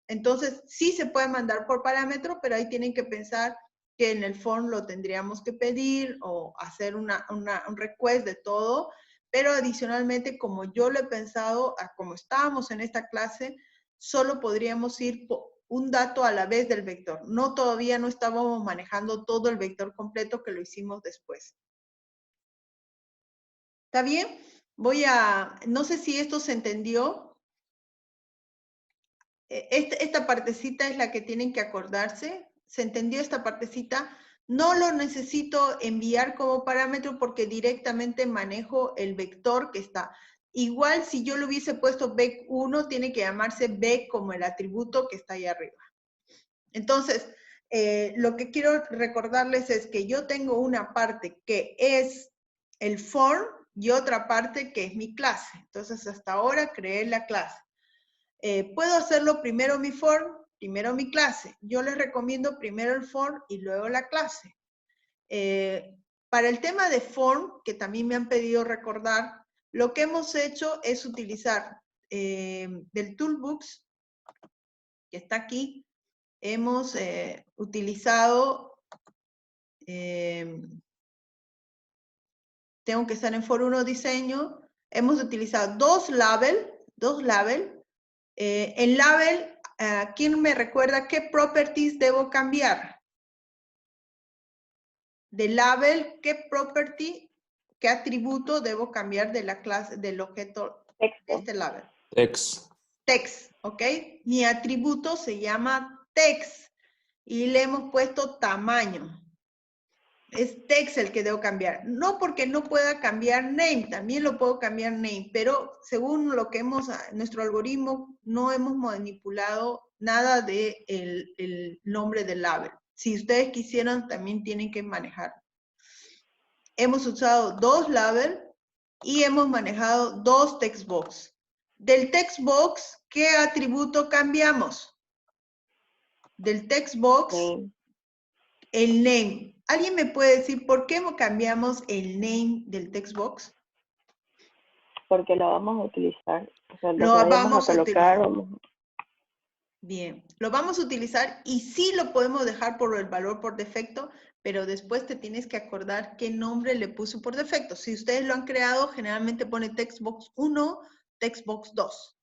Entonces, sí se puede mandar por parámetro, pero ahí tienen que pensar que en el form lo tendríamos que pedir o hacer un request de todo, pero adicionalmente, como yo lo he pensado, como estábamos en esta clase, solo podríamos ir un dato a la vez del vector. Todavía no estábamos manejando todo el vector completo, que lo hicimos después. ¿Está bien? No sé si esto se entendió. Esta partecita es la que tienen que acordarse. ¿Se entendió esta partecita? No lo necesito enviar como parámetro porque directamente manejo el vector que está. Igual si yo le hubiese puesto vec1, tiene que llamarse vec como el atributo que está ahí arriba. Entonces, lo que quiero recordarles es que yo tengo una parte que es el form y otra parte que es mi clase. Entonces, hasta ahora creé la clase. Puedo hacerlo primero mi form, primero mi clase. Yo les recomiendo primero el form y luego la clase. Para el tema de form, que también me han pedido recordar, lo que hemos hecho es utilizar del toolbox, que está aquí, hemos utilizado, tengo que estar en for 1 diseño, hemos utilizado dos label. En label, ¿quién me recuerda qué properties debo cambiar? De label, ¿qué property, qué atributo debo cambiar de la clase, del objeto de este label? Text. Text, ¿ok? Mi atributo se llama text y le hemos puesto tamaño. Es text el que debo cambiar. No porque no pueda cambiar name, también lo puedo cambiar name, pero según lo que nuestro algoritmo, no hemos manipulado nada de el nombre del label. Si ustedes quisieran, también tienen que manejar. Hemos usado dos labels y hemos manejado dos text box. Del text box, ¿qué atributo cambiamos? Del text box, el name. ¿Alguien me puede decir por qué cambiamos el name del text box? Porque lo vamos a utilizar. O sea, Lo vamos a colocar. utilizar. Bien, lo vamos a utilizar y sí lo podemos dejar por el valor por defecto, pero después te tienes que acordar qué nombre le puso por defecto. Si ustedes lo han creado, generalmente pone textbox 1, textbox 2.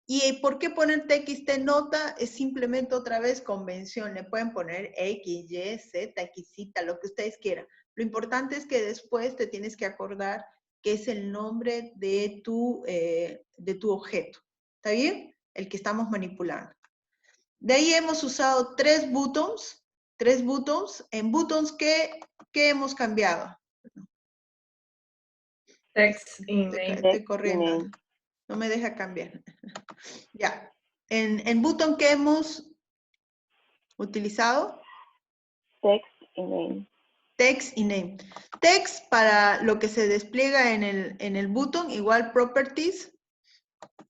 ¿Y por qué poner TXT nota? Es simplemente otra vez convención. Le pueden poner X, Y, Z, Xita, lo que ustedes quieran. Lo importante es que después te tienes que acordar qué es el nombre de tu objeto. ¿Está bien? El que estamos manipulando. De ahí hemos usado 3 buttons. 3 buttons. En buttons, ¿qué hemos cambiado? Text y name. Estoy corriendo. No me deja cambiar. Ya. En button, ¿qué hemos utilizado? Text y name. Text y name. Text para lo que se despliega en el button, igual properties.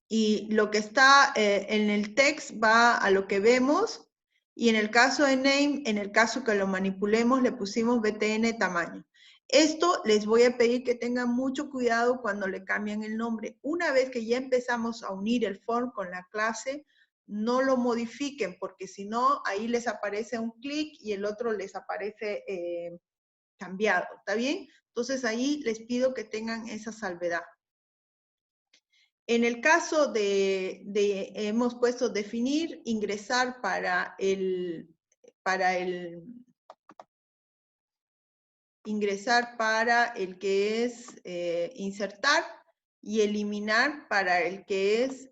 Y lo que está en el text va a lo que vemos. Y en el caso de name, en el caso que lo manipulemos, le pusimos btn tamaño. Esto les voy a pedir que tengan mucho cuidado cuando le cambian el nombre. Una vez que ya empezamos a unir el form con la clase, no lo modifiquen, porque si no, ahí les aparece un clic y el otro les aparece cambiado. ¿Está bien? Entonces ahí les pido que tengan esa salvedad. En el caso hemos puesto definir, ingresar para el que es insertar y eliminar para el que es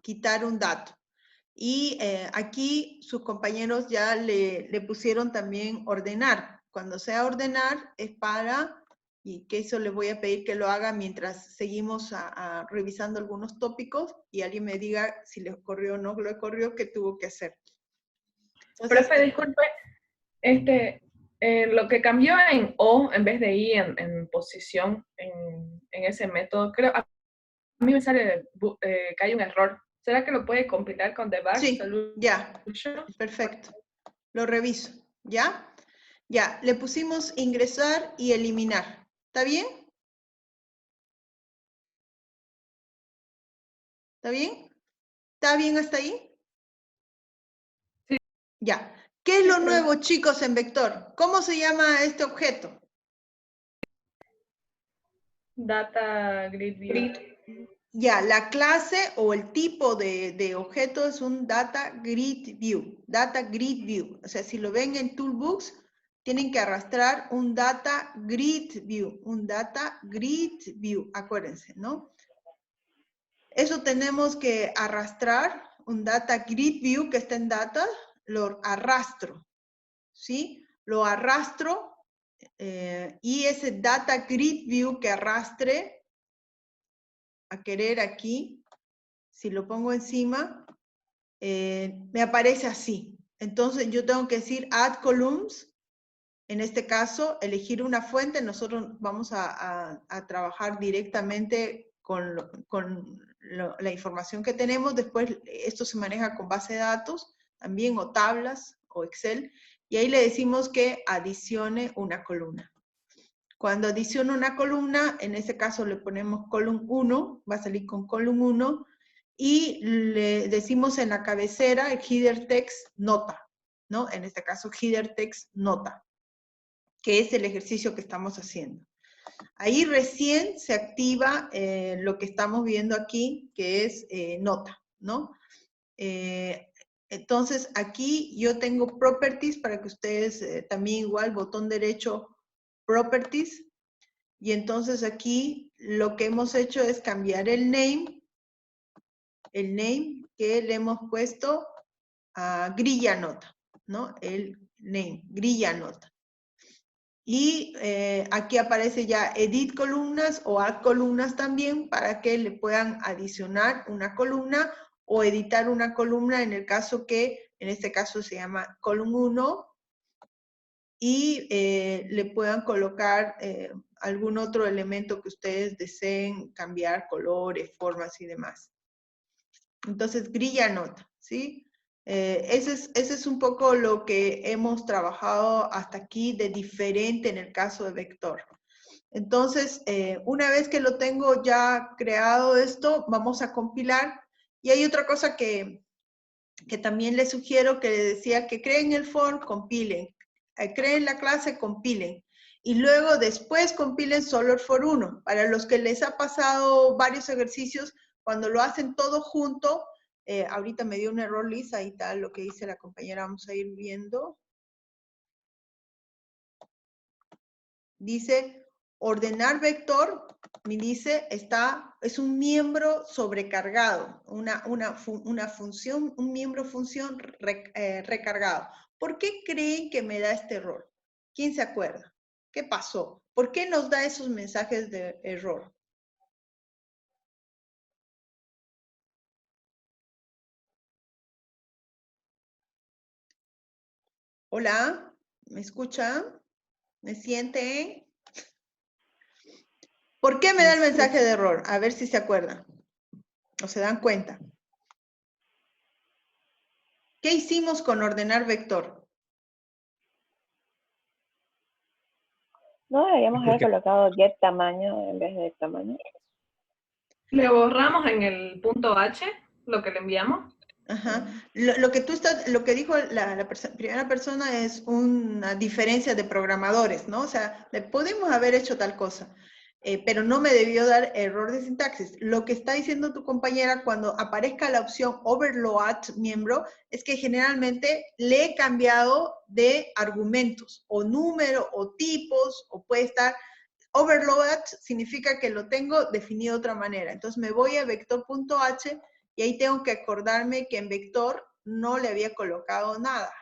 quitar un dato. Y aquí sus compañeros ya le pusieron también ordenar. Cuando sea ordenar es para... Y que eso le voy a pedir que lo haga mientras seguimos revisando algunos tópicos y alguien me diga si le ocurrió o no le ocurrió, qué tuvo que hacer. Entonces, Profe, disculpe, lo que cambió en O en vez de I en posición en ese método, creo, a mí me sale que hay un error. ¿Será que lo puede compilar con debug? sí, ya, perfecto. Lo reviso, ¿ya? Ya, le pusimos ingresar y eliminar. ¿Está bien? ¿Está bien? ¿Está bien hasta ahí? Sí. Ya. ¿Qué es lo nuevo, chicos, en vector? ¿Cómo se llama este objeto? Data Grid View. Ya, la clase o el tipo de objeto es un Data Grid View. Data Grid View. O sea, si lo ven en Toolbox, tienen que arrastrar un Data Grid View. Un Data Grid View, acuérdense, ¿no? Eso tenemos que arrastrar, un Data Grid View que está en Data, lo arrastro, ¿sí? Lo arrastro y ese Data Grid View que arrastre a querer aquí, si lo pongo encima, me aparece así. Entonces yo tengo que decir Add Columns, en este caso, elegir una fuente. Nosotros vamos a trabajar directamente con la información que tenemos. Después esto se maneja con base de datos también, o tablas, o Excel. Y ahí le decimos que adicione una columna. Cuando adiciona una columna, en este caso le ponemos column 1, va a salir con column 1, y le decimos en la cabecera el header text nota, ¿no? En este caso header text nota, que es el ejercicio que estamos haciendo. Ahí recién se activa lo que estamos viendo aquí, que es nota, ¿no? Entonces aquí yo tengo properties para que ustedes también igual, botón derecho, properties. Y entonces aquí lo que hemos hecho es cambiar el name que le hemos puesto a grilla nota, ¿no? El name, grilla nota. Y aquí aparece ya edit columnas o add columnas también para que le puedan adicionar una columna o editar una columna en el caso que, en este caso se llama column 1, y le puedan colocar algún otro elemento que ustedes deseen cambiar, colores, formas y demás. Entonces, grilla nota, ¿sí? Ese es un poco lo que hemos trabajado hasta aquí de diferente en el caso de vector. Entonces, una vez que lo tengo ya creado esto, vamos a compilar. Y hay otra cosa que también les sugiero, que les decía que creen el form, compilen. Creen la clase, compilen. Y luego después compilen solo el for 1. Para los que les ha pasado varios ejercicios, cuando lo hacen todo junto, ahorita me dio un error Lisa, ahí está lo que dice la compañera, vamos a ir viendo. Dice, ordenar vector, me dice, es un miembro sobrecargado, una función, un miembro función recargado. ¿Por qué creen que me da este error? ¿Quién se acuerda? ¿Qué pasó? ¿Por qué nos da esos mensajes de error? Hola, ¿me escuchan? ¿Me sienten? ¿Por qué me da el mensaje de error? A ver si se acuerdan o se dan cuenta. ¿Qué hicimos con ordenar vector? No deberíamos haber Porque colocado get tamaño en vez de tamaño. Le borramos en el punto H lo que le enviamos. Ajá. Lo que dijo la primera persona es una diferencia de programadores, ¿no? O sea, le podemos haber hecho tal cosa, pero no me debió dar error de sintaxis. Lo que está diciendo tu compañera cuando aparezca la opción overload miembro es que generalmente le he cambiado de argumentos, o número, o tipos, o puede estar. Overload significa que lo tengo definido de otra manera. Entonces me voy a vector.h y ahí tengo que acordarme que en vector no le había colocado nada.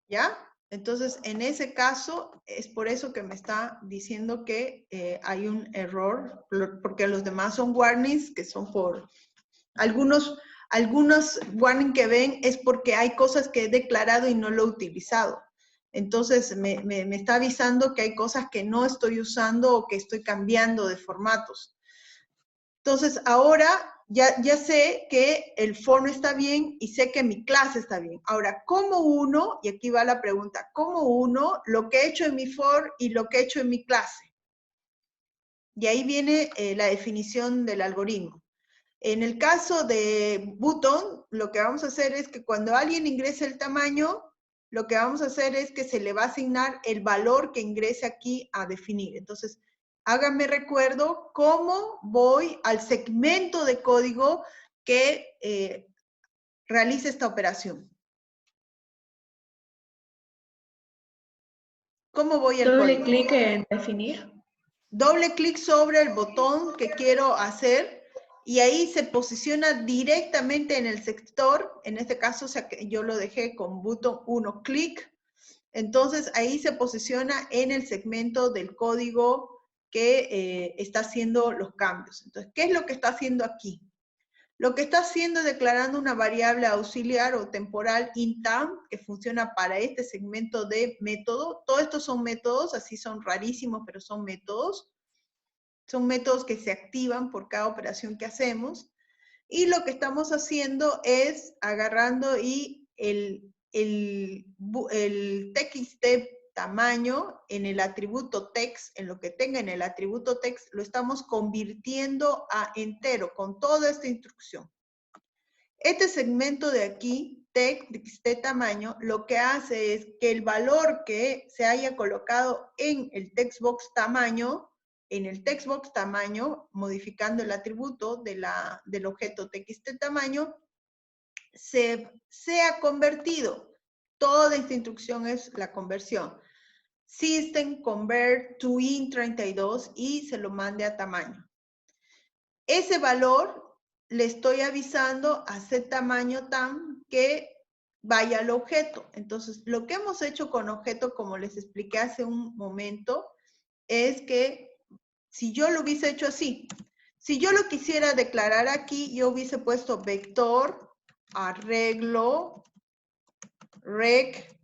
¿Ya? Entonces, en ese caso, es por eso que me está diciendo que hay un error, porque los demás son warnings, que son por algunos warnings que ven es porque hay cosas que he declarado y no lo he utilizado. Entonces, me está avisando que hay cosas que no estoy usando o que estoy cambiando de formatos. Entonces, ahora ya sé que el for no está bien y sé que mi clase está bien. Ahora, ¿cómo uno, y aquí va la pregunta, cómo uno lo que he hecho en mi for y lo que he hecho en mi clase? Y ahí viene la definición del algoritmo. En el caso de button, lo que vamos a hacer es que cuando alguien ingrese el tamaño, lo que vamos a hacer es que se le va a asignar el valor que ingrese aquí a definir. Entonces, háganme recuerdo cómo voy al segmento de código que realice esta operación. ¿Cómo voy al código? Doble clic en definir. Doble clic sobre el botón que quiero hacer y ahí se posiciona directamente en el sector. En este caso, o sea, que yo lo dejé con botón 1 clic. Entonces, ahí se posiciona en el segmento del código que está haciendo los cambios. Entonces, ¿qué es lo que está haciendo aquí? Lo que está haciendo es declarando una variable auxiliar o temporal intam que funciona para este segmento de método. Todos estos son métodos, así son rarísimos, pero son métodos. Son métodos que se activan por cada operación que hacemos. Y lo que estamos haciendo es agarrando y el txt tamaño en el atributo text, en lo que tenga en el atributo text, lo estamos convirtiendo a entero con toda esta instrucción. Este segmento de aquí, txt tamaño, lo que hace es que el valor que se haya colocado en el textbox tamaño, modificando el atributo del objeto txt tamaño, sea convertido. Toda esta instrucción es la conversión. System convert to int32 y se lo mande a tamaño. Ese valor le estoy avisando a setTamaño tam que vaya al objeto. Entonces, lo que hemos hecho con objeto, como les expliqué hace un momento, es que si yo lo hubiese hecho así, si yo lo quisiera declarar aquí, yo hubiese puesto vector, arreglo, rec,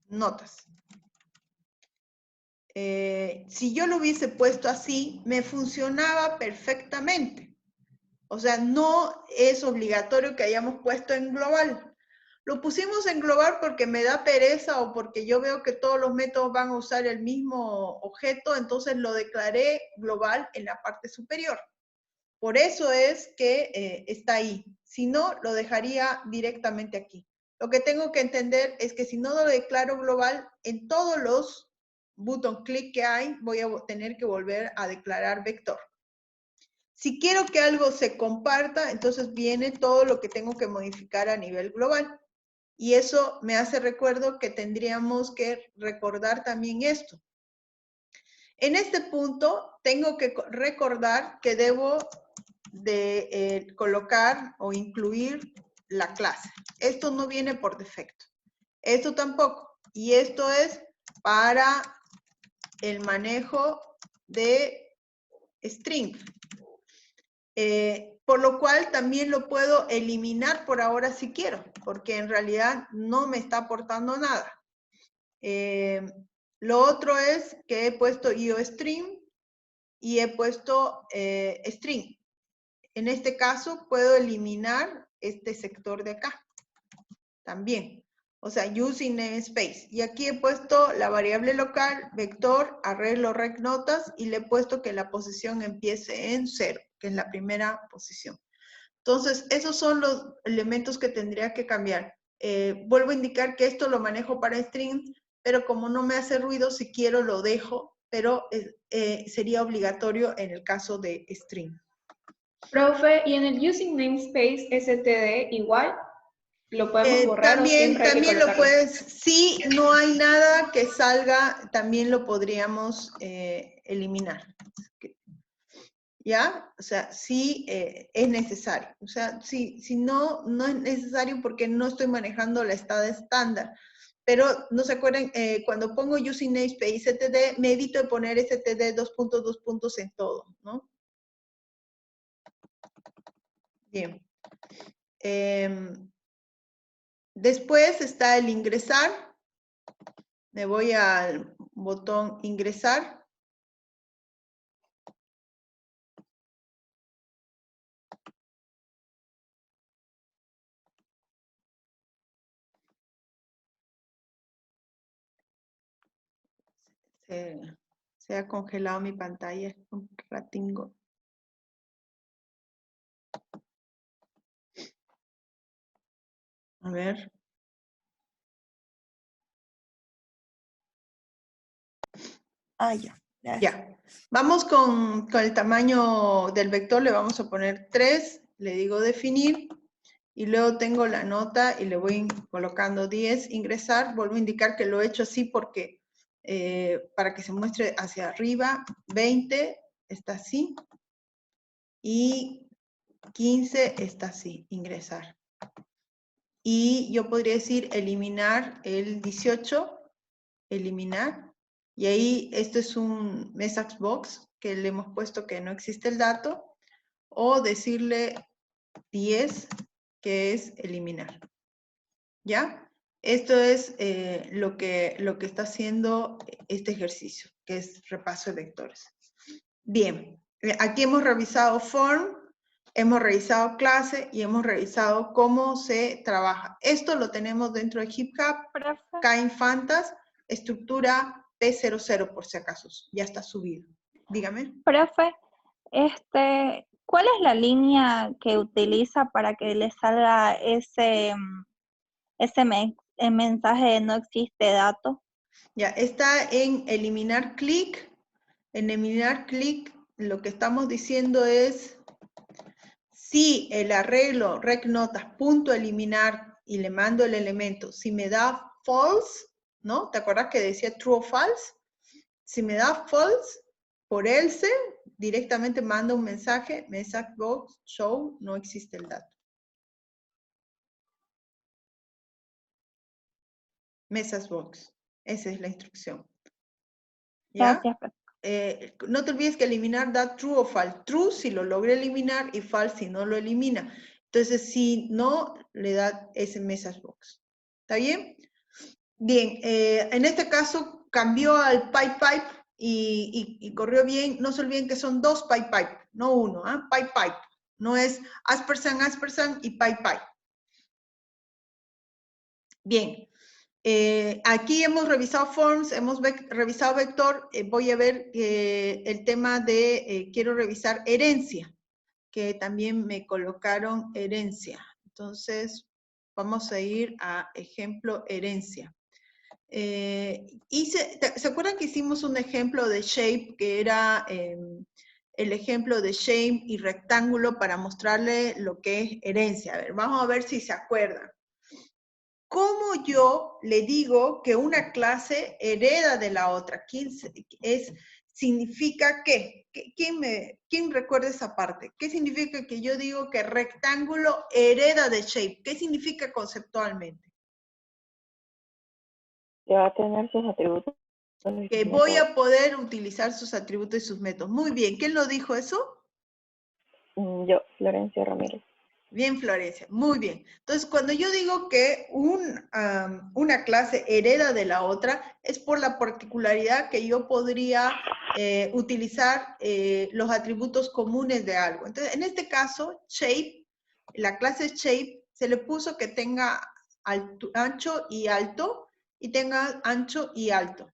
notas. Si yo lo hubiese puesto así, me funcionaba perfectamente. O sea, no es obligatorio que hayamos puesto en global. Lo pusimos en global porque me da pereza o porque yo veo que todos los métodos van a usar el mismo objeto, entonces lo declaré global en la parte superior. Por eso es que está ahí. Si no, lo dejaría directamente aquí. Lo que tengo que entender es que si no lo declaro global, en todos los button click que hay, voy a tener que volver a declarar vector. Si quiero que algo se comparta, entonces viene todo lo que tengo que modificar a nivel global. Y eso me hace recuerdo que tendríamos que recordar también esto. En este punto, tengo que recordar que debo de colocar o incluir la clase. Esto no viene por defecto. Esto tampoco. Y esto es para el manejo de string. Por lo cual también lo puedo eliminar por ahora si quiero, porque en realidad no me está aportando nada. Lo otro es que he puesto IOString y he puesto string. En este caso puedo eliminar este sector de acá también. O sea, using namespace. Y aquí he puesto la variable local, vector, arreglo rec notas y le he puesto que la posición empiece en 0, que es la primera posición. Entonces, esos son los elementos que tendría que cambiar. Vuelvo a indicar que esto lo manejo para string, pero como no me hace ruido, si quiero lo dejo, pero sería obligatorio en el caso de string. Profe, ¿y en el using namespace std igual? ¿Lo podemos borrar o siempre hay que También lo colocarlo? puedes, si no hay nada que salga, también lo podríamos eliminar. ¿Ya? O sea, sí es necesario. O sea, si no, no es necesario porque no estoy manejando la estada estándar. Pero no se acuerdan, cuando pongo using namespace std, me evito de poner std 2 puntos en todo, ¿no? Bien. Después está el ingresar. Me voy al botón ingresar. Se ha congelado mi pantalla un ratingo. A ver. Ah, ya. Gracias. Ya. Vamos con el tamaño del vector. Le vamos a poner 3. Le digo definir. Y luego tengo la nota y le voy colocando 10. Ingresar. Vuelvo a indicar que lo he hecho así porque para que se muestre hacia arriba. 20 está así. Y 15 está así. Ingresar. Y yo podría decir eliminar el 18, eliminar. Y ahí esto es un message box que le hemos puesto que no existe el dato. O decirle 10, que es eliminar. ¿Ya? Esto es lo que está haciendo este ejercicio, que es repaso de vectores. Bien, aquí hemos revisado form, hemos revisado clase y hemos revisado cómo se trabaja. Esto lo tenemos dentro de HipHub, Profe, K-Infantas, estructura P00 por si acaso, ya está subido. Dígame. profe, ¿cuál es la línea que utiliza para que le salga ese mensaje de no existe dato? Ya, está en eliminar clic. En eliminar clic, lo que estamos diciendo es, si el arreglo recnotas punto eliminar y le mando el elemento, si me da false, ¿no? ¿Te acuerdas que decía true o false? Si me da false, por else, directamente manda un mensaje, message box, show, no existe el dato. Message box, esa es la instrucción. ¿Ya? Gracias, profe. No te olvides que eliminar da true o false. True si lo logra eliminar y false si no lo elimina. Entonces, si no, le da ese message box. ¿Está bien? Bien, en este caso cambió al pipe y corrió bien. No se olviden que son 2 pipe, no uno. Pipe. No es aspersan y pipe. Bien. Aquí hemos revisado forms, hemos revisado vector. Voy a ver el tema de, quiero revisar herencia, que también me colocaron herencia. Entonces, vamos a ir a ejemplo herencia. ¿Se acuerdan que hicimos un ejemplo de shape, que era el ejemplo de shape y rectángulo para mostrarle lo que es herencia? A ver, vamos a ver si se acuerdan. ¿Cómo yo le digo que una clase hereda de la otra? ¿Significa qué? ¿Quién recuerda esa parte? ¿Qué significa que yo digo que rectángulo hereda de shape? ¿Qué significa conceptualmente? Que va a tener sus atributos. Que voy a poder utilizar sus atributos y sus métodos. Muy bien. ¿Quién lo dijo eso? Yo, Florencia Ramírez. Bien, Florencia, muy bien. Entonces, cuando yo digo que una clase hereda de la otra, es por la particularidad que yo podría utilizar los atributos comunes de algo. Entonces, en este caso, shape, la clase shape, se le puso que tenga ancho y alto, y tenga ancho y alto.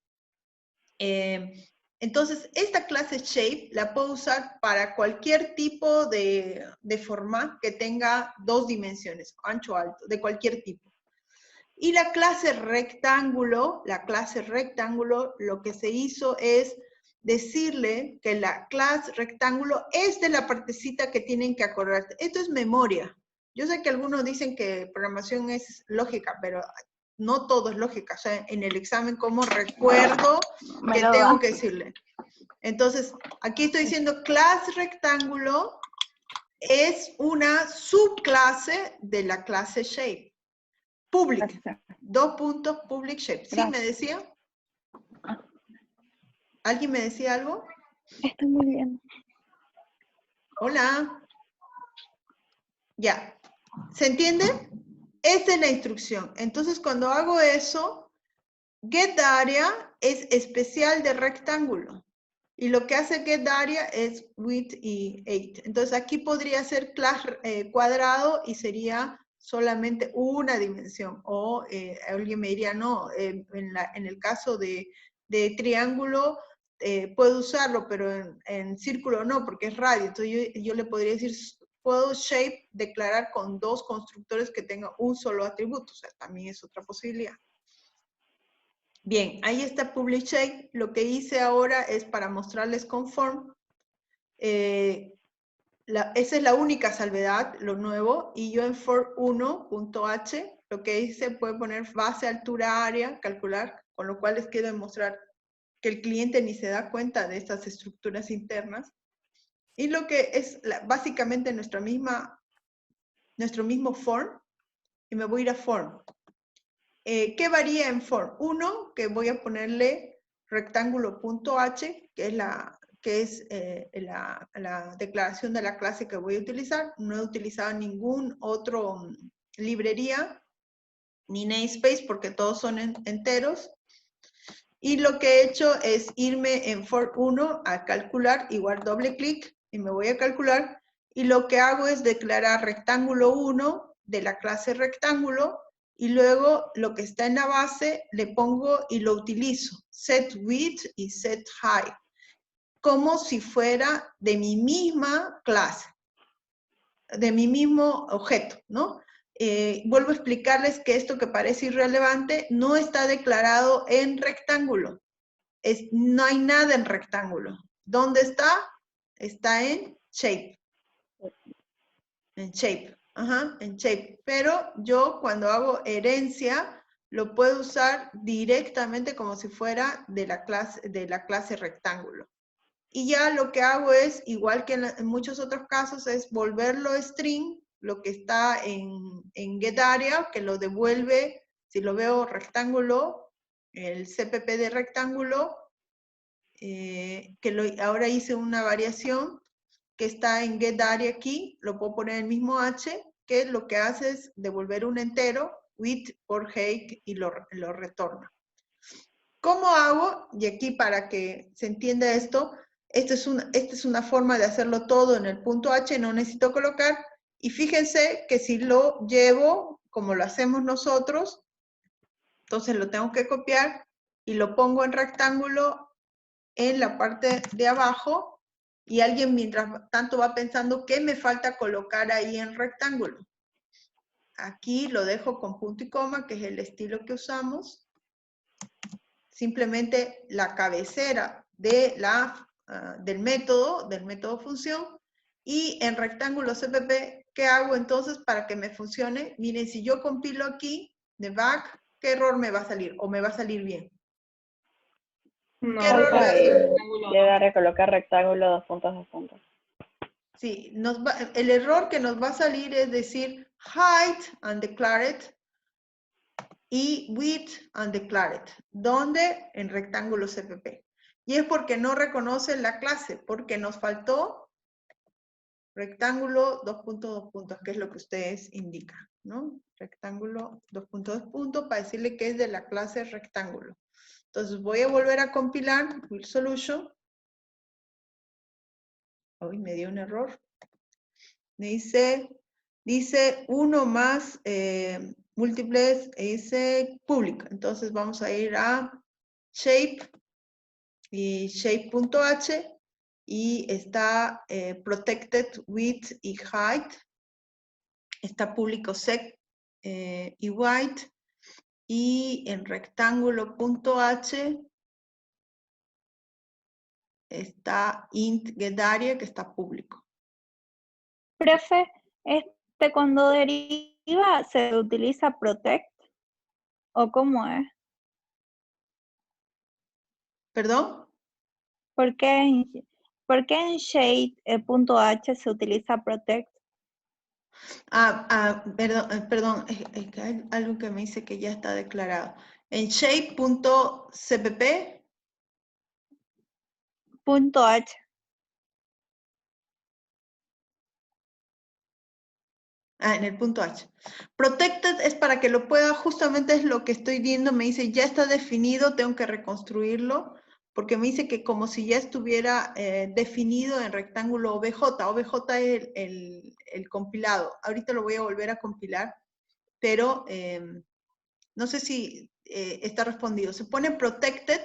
Entonces, esta clase shape la puedo usar para cualquier tipo de forma que tenga dos dimensiones, ancho, alto, de cualquier tipo. Y la clase rectángulo, lo que se hizo es decirle que la clase rectángulo es de la partecita que tienen que acordar. Esto es memoria. Yo sé que algunos dicen que programación es lógica, pero no todo es lógica. O sea, en el examen, ¿cómo recuerdo que tengo que decirle? Entonces, aquí estoy diciendo clase rectángulo es una subclase de la clase shape. Public. Dos puntos, public shape. ¿Sí me decía? ¿Alguien me decía algo? Está muy bien. Hola. Ya. ¿Se entiende? Esa es la instrucción. Entonces, cuando hago eso, getArea es especial de rectángulo. Y lo que hace getArea es width y height. Entonces, aquí podría ser class cuadrado y sería solamente una dimensión. O alguien me diría, no, en el caso de triángulo puedo usarlo, pero en círculo no, porque es radio. Entonces, yo le podría decir, puedo shape declarar con dos constructores que tengan un solo atributo. O sea, también es otra posibilidad. Bien, ahí está public shape. Lo que hice ahora es para mostrarles con form. Esa es la única salvedad, lo nuevo. Y yo en for1.h, lo que hice fue poner base, altura, área, calcular, con lo cual les quiero demostrar que el cliente ni se da cuenta de estas estructuras internas. Y lo que es básicamente nuestro mismo form. Y me voy a ir a form. ¿Qué varía en form? Uno, que voy a ponerle rectángulo.h, que es la declaración de la clase que voy a utilizar. No he utilizado ningún otro librería, ni namespace, porque todos son enteros. Y lo que he hecho es irme en for1 a calcular, igual doble clic, y me voy a calcular. Y lo que hago es declarar rectángulo 1 de la clase rectángulo, y luego lo que está en la base le pongo y lo utilizo, set width y set height, como si fuera de mi misma clase, de mi mismo objeto, ¿no? Vuelvo a explicarles que esto que parece irrelevante no está declarado en rectángulo. No hay nada en rectángulo. ¿Dónde está? Está en shape. En shape. Ajá, en shape. Pero yo cuando hago herencia, lo puedo usar directamente como si fuera de la clase rectángulo. Y ya lo que hago es, igual que en muchos otros casos, es volverlo string, lo que está en getArea, que lo devuelve, si lo veo rectángulo, el CPP de rectángulo, ahora hice una variación que está en getArea aquí, lo puedo poner en el mismo h, que lo que hace es devolver un entero, width por height, y lo retorna. ¿Cómo hago? Y aquí para que se entienda esto, esta es una forma de hacerlo todo en el punto h, no necesito colocar, y fíjense que si lo llevo, como lo hacemos nosotros, Entonces lo tengo que copiar y lo pongo en rectángulo en la parte de abajo, y alguien mientras tanto va pensando qué me falta colocar ahí en rectángulo. Aquí lo dejo con punto y coma, que es el estilo que usamos. Simplemente la cabecera de del método función, y en rectángulo CPP, ¿qué hago entonces para que me funcione? Miren, si yo compilo aquí, de back, ¿qué error me va a salir? ¿O me va a salir bien? No, ¿Qué error? Falta rectángulo. le da a colocar rectángulo, dos puntos. Sí, el error que nos va a salir es decir height undeclared y width undeclared. ¿Dónde? En rectángulo CPP. Y es porque no reconoce la clase, porque nos faltó rectángulo, dos puntos, que es lo que ustedes indican, ¿no? Rectángulo, dos puntos, para decirle que es de la clase rectángulo. Entonces voy a volver a compilar Will Solution. Hoy me dio un error. Me dice 1 más múltiples, dice public. Entonces vamos a ir a shape y shape.h, y está protected width y height. Está público sec y white, y en rectángulo.h está int getArea, que está público. Profe, cuando deriva, ¿se utiliza protect? ¿O cómo es? ¿Perdón? ¿Por qué en shade.h se utiliza protect? Perdón, es que hay algo que me dice que ya está declarado. En shape.cpp. .h. En el punto H. Protected es para que lo pueda, justamente es lo que estoy viendo, me dice ya está definido, tengo que reconstruirlo, porque me dice que como si ya estuviera definido en rectángulo OBJ. OBJ es el compilado. Ahorita lo voy a volver a compilar, pero no sé si está respondido. Se pone protected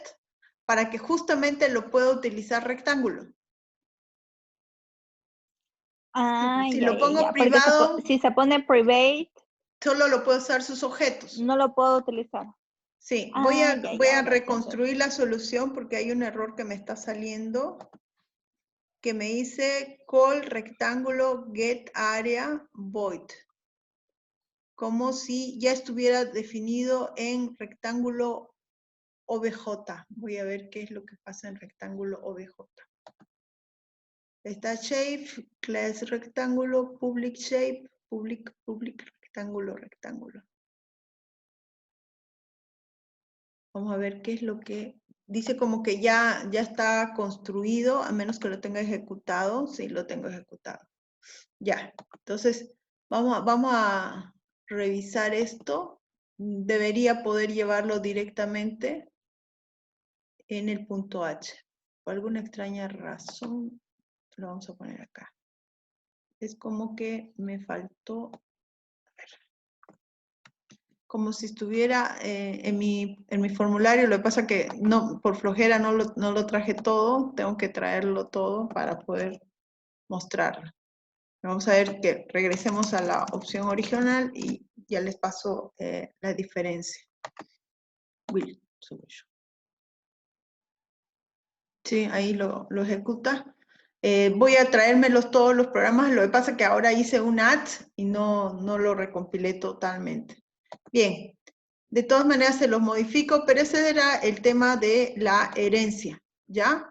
para que justamente lo pueda utilizar rectángulo. Si lo pongo privado, Porque si se pone private, solo lo puedo usar sus objetos. no lo puedo utilizar. Sí, voy a ahora reconstruir la solución porque hay un error que me está saliendo, que me dice call rectángulo get area void, como si ya estuviera definido en rectángulo OBJ. Voy a ver qué es lo que pasa en rectángulo OBJ. Está shape, class rectángulo, public shape, public rectángulo. Vamos a ver qué es lo que dice, como que ya está construido, a menos que lo tenga ejecutado. Sí, lo tengo ejecutado. Ya, entonces vamos a revisar esto. Debería poder llevarlo directamente en el punto H. Por alguna extraña razón, lo vamos a poner acá. Es como que me faltó, como si estuviera en mi formulario. Lo que pasa que no, por flojera no lo traje todo, tengo que traerlo todo para poder mostrarlo. Vamos a ver que regresemos a la opción original y ya les paso la diferencia. Will Solution. Sí, ahí lo ejecuta. Voy a traérmelos todos los programas. Lo que pasa es que ahora hice un add y no lo recompilé totalmente. Bien, de todas maneras se los modifico, pero ese era el tema de la herencia, ¿ya?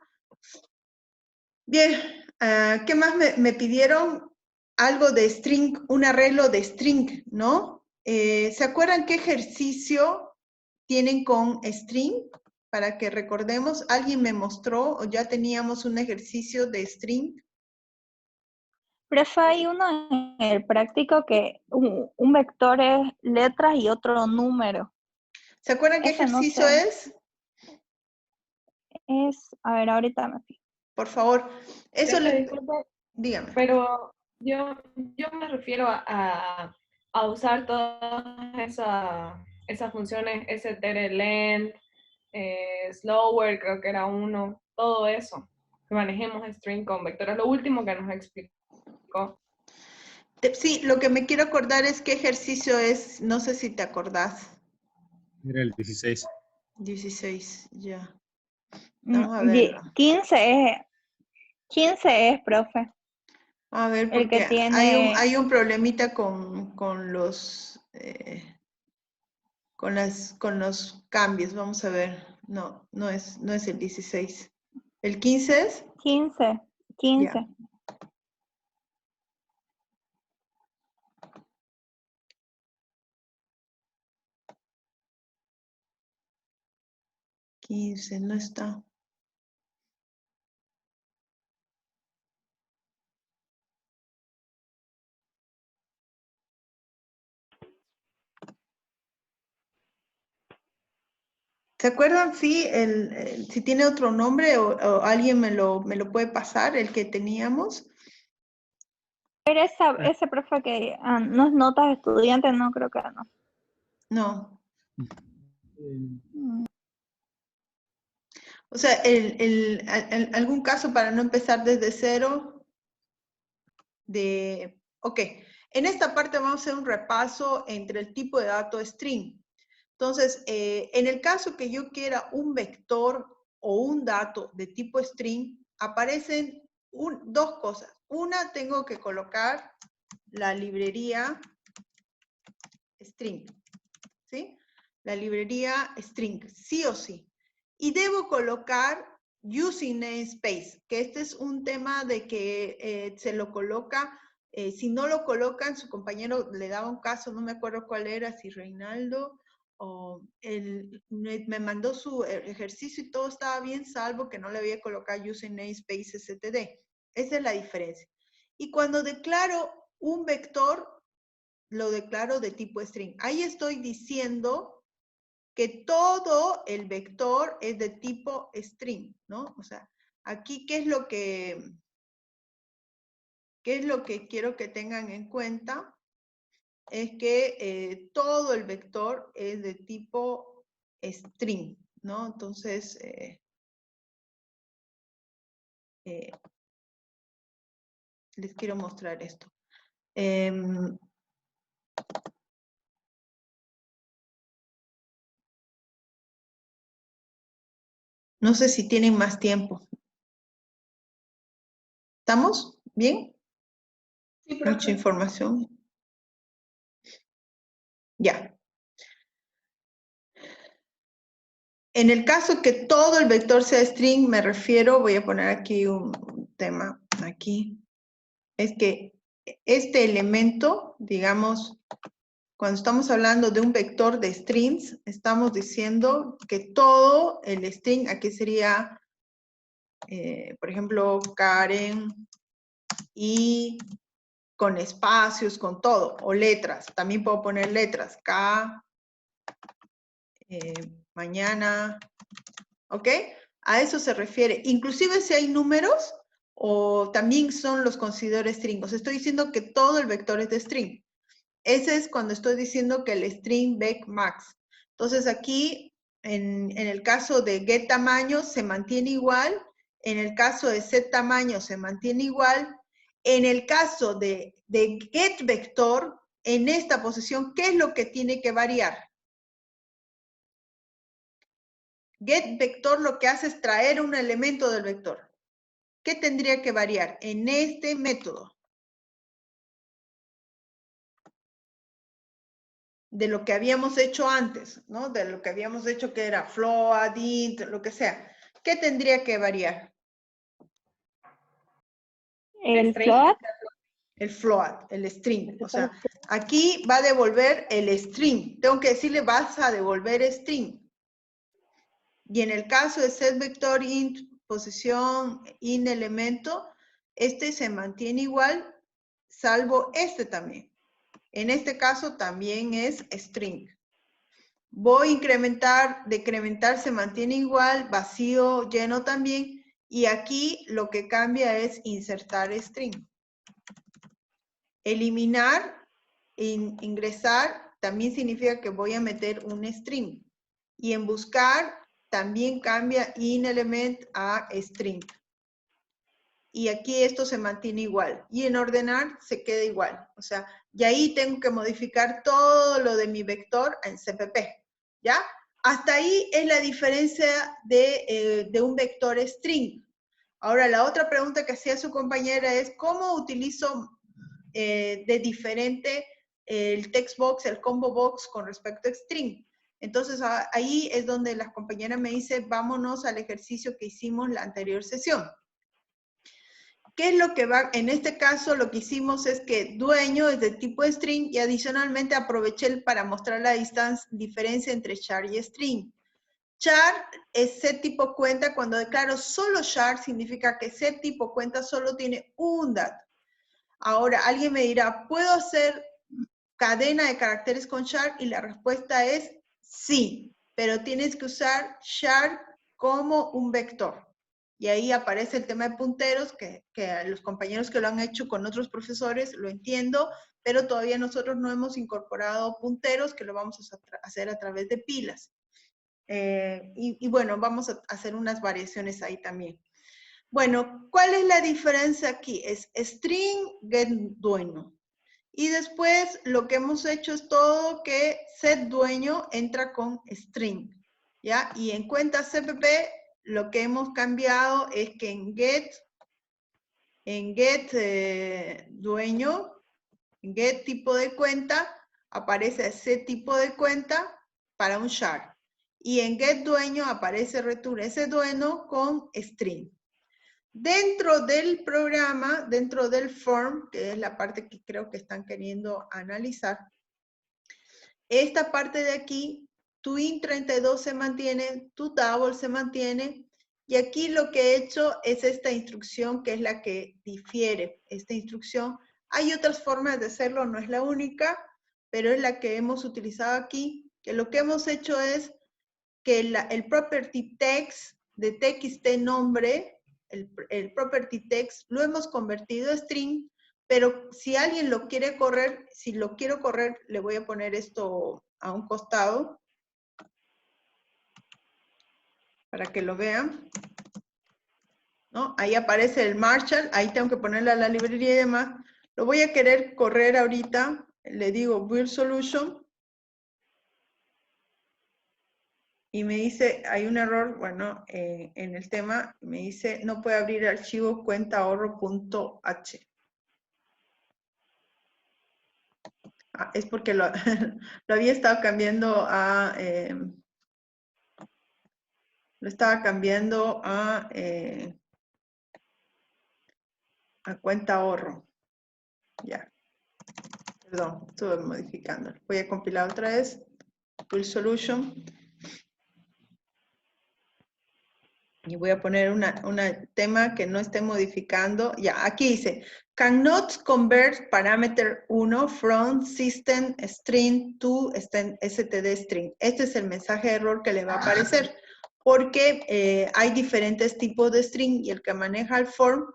Bien, ¿qué más me pidieron? Algo de string, un arreglo de string, ¿no? ¿Se acuerdan qué ejercicio tienen con string? Para que recordemos, ¿alguien me mostró o ya teníamos un ejercicio de string? Profe, hay uno en el práctico que un vector es letras y otro número. ¿Se acuerdan qué ejercicio es? A ver, ahorita me fijo. Por favor, eso Disculpe, dígame. pero yo me refiero a usar todas esas funciones strlen, slower, creo que era uno, todo eso. Que manejemos string con vectores. Lo último que nos explicó. Sí, lo que me quiero acordar es qué ejercicio es, no sé si te acordás. Era el 16. 16, ya. Vamos a verlo. 15 es, profe. A ver, El que porque tiene... hay un problemita con los cambios. Vamos a ver. No es el 16. ¿El 15 es? 15. Ya. 15, no está. ¿Se acuerdan si tiene otro nombre o alguien me lo puede pasar, el que teníamos? Pero ese profe que no es notas de estudiantes, no creo que no. No. O sea, algún caso para no empezar desde cero ok, en esta parte vamos a hacer un repaso entre el tipo de dato string. Entonces, en el caso que yo quiera un vector o un dato de tipo string, aparecen dos cosas. Una, tengo que colocar la librería string, ¿sí? La librería string, sí o sí. Y debo colocar using namespace, que este es un tema de que se lo coloca, si no lo colocan, su compañero le daba un caso, no me acuerdo cuál era, si Reinaldo, o me mandó su ejercicio y todo estaba bien, salvo que no le había colocado using namespace std. Esa es la diferencia. Y cuando declaro un vector, lo declaro de tipo string. Ahí estoy diciendo que todo el vector es de tipo string, ¿no? O sea, aquí, ¿qué es lo que quiero que tengan en cuenta? Es que todo el vector es de tipo string, ¿no? Entonces, les quiero mostrar esto. No sé si tienen más tiempo. ¿Estamos bien? Sí, profe. Mucha información. Ya. En el caso que todo el vector sea string, me refiero, voy a poner aquí un tema, aquí, es que este elemento, digamos, cuando estamos hablando de un vector de strings, estamos diciendo que todo el string, aquí sería, por ejemplo, Karen, y con espacios, con todo, o letras, también puedo poner letras, K, mañana, ¿ok? A eso se refiere. Inclusive si hay números, o también los considero string. O sea, estoy diciendo que todo el vector es de string. Ese es cuando estoy diciendo que el string vec max. Entonces aquí, en el caso de get tamaño, se mantiene igual. En el caso de set tamaño, se mantiene igual. En el caso de get vector, en esta posición, ¿qué es lo que tiene que variar? Get vector lo que hace es traer un elemento del vector. ¿Qué tendría que variar? En este método. De lo que habíamos hecho antes, ¿no? De lo que habíamos hecho que era float, int, lo que sea. ¿Qué tendría que variar? El float. El float, el string. O sea, aquí va a devolver el string. Tengo que decirle vas a devolver string. Y en el caso de set vector int posición in elemento, este se mantiene igual, salvo este también. En este caso también es string. Voy a incrementar, decrementar se mantiene igual, vacío, lleno también. Y aquí lo que cambia es insertar string. Eliminar, ingresar, también significa que voy a meter un string. Y en buscar también cambia in-element a string. Y aquí esto se mantiene igual. Y en ordenar se queda igual. O sea, y ahí tengo que modificar todo lo de mi vector en CPP. ¿Ya? Hasta ahí es la diferencia de un vector string. Ahora, la otra pregunta que hacía su compañera es, ¿cómo utilizo de diferente el text box, el combo box con respecto a string? Entonces, ahí es donde la compañera me dice, vámonos al ejercicio que hicimos la anterior sesión. ¿Qué es lo que va? En este caso, lo que hicimos es que dueño es de tipo string y adicionalmente aproveché para mostrar la diferencia entre char y string. Char es set tipo cuenta. Cuando declaro solo char, significa que set tipo cuenta solo tiene un dato. Ahora, alguien me dirá, ¿puedo hacer cadena de caracteres con char? Y la respuesta es sí, pero tienes que usar char como un vector. Y ahí aparece el tema de punteros, que los compañeros que lo han hecho con otros profesores lo entiendo, pero todavía nosotros no hemos incorporado punteros, que lo vamos a hacer a través de pilas. Y bueno, vamos a hacer unas variaciones ahí también. Bueno, ¿cuál es la diferencia aquí? Es string get dueño. Y después lo que hemos hecho es todo que set dueño entra con string. ¿Ya? Y en cuenta CPP lo que hemos cambiado es que en get dueño, en get tipo de cuenta, aparece ese tipo de cuenta para un char. Y en get dueño aparece return ese dueño con string. Dentro del programa, dentro del form, que es la parte que creo que están queriendo analizar, esta parte de aquí, tu int32 se mantiene, tu double se mantiene, y aquí lo que he hecho es esta instrucción que es la que difiere esta instrucción. Hay otras formas de hacerlo, no es la única, pero es la que hemos utilizado aquí, que lo que hemos hecho es que el property text de txt nombre, el property text, lo hemos convertido a string, pero si alguien lo quiere correr, si lo quiero correr, le voy a poner esto a un costado para que lo vean. ¿No? Ahí aparece el Marshall, ahí tengo que ponerle a la librería y demás. Lo voy a querer correr ahorita, le digo build solution. Y me dice, hay un error, bueno, en el tema, me dice, no puede abrir el archivo cuentaahorro.h. Es porque lo, lo había estado cambiando a, lo estaba cambiando a cuenta ahorro. Ya. Perdón, estuve modificando. Voy a compilar otra vez. Build solution. Y voy a poner un tema que no esté modificando. Ya, aquí dice, cannot convert parameter 1 from system string to std string. Este es el mensaje de error que le va a aparecer, porque hay diferentes tipos de string y el que maneja el form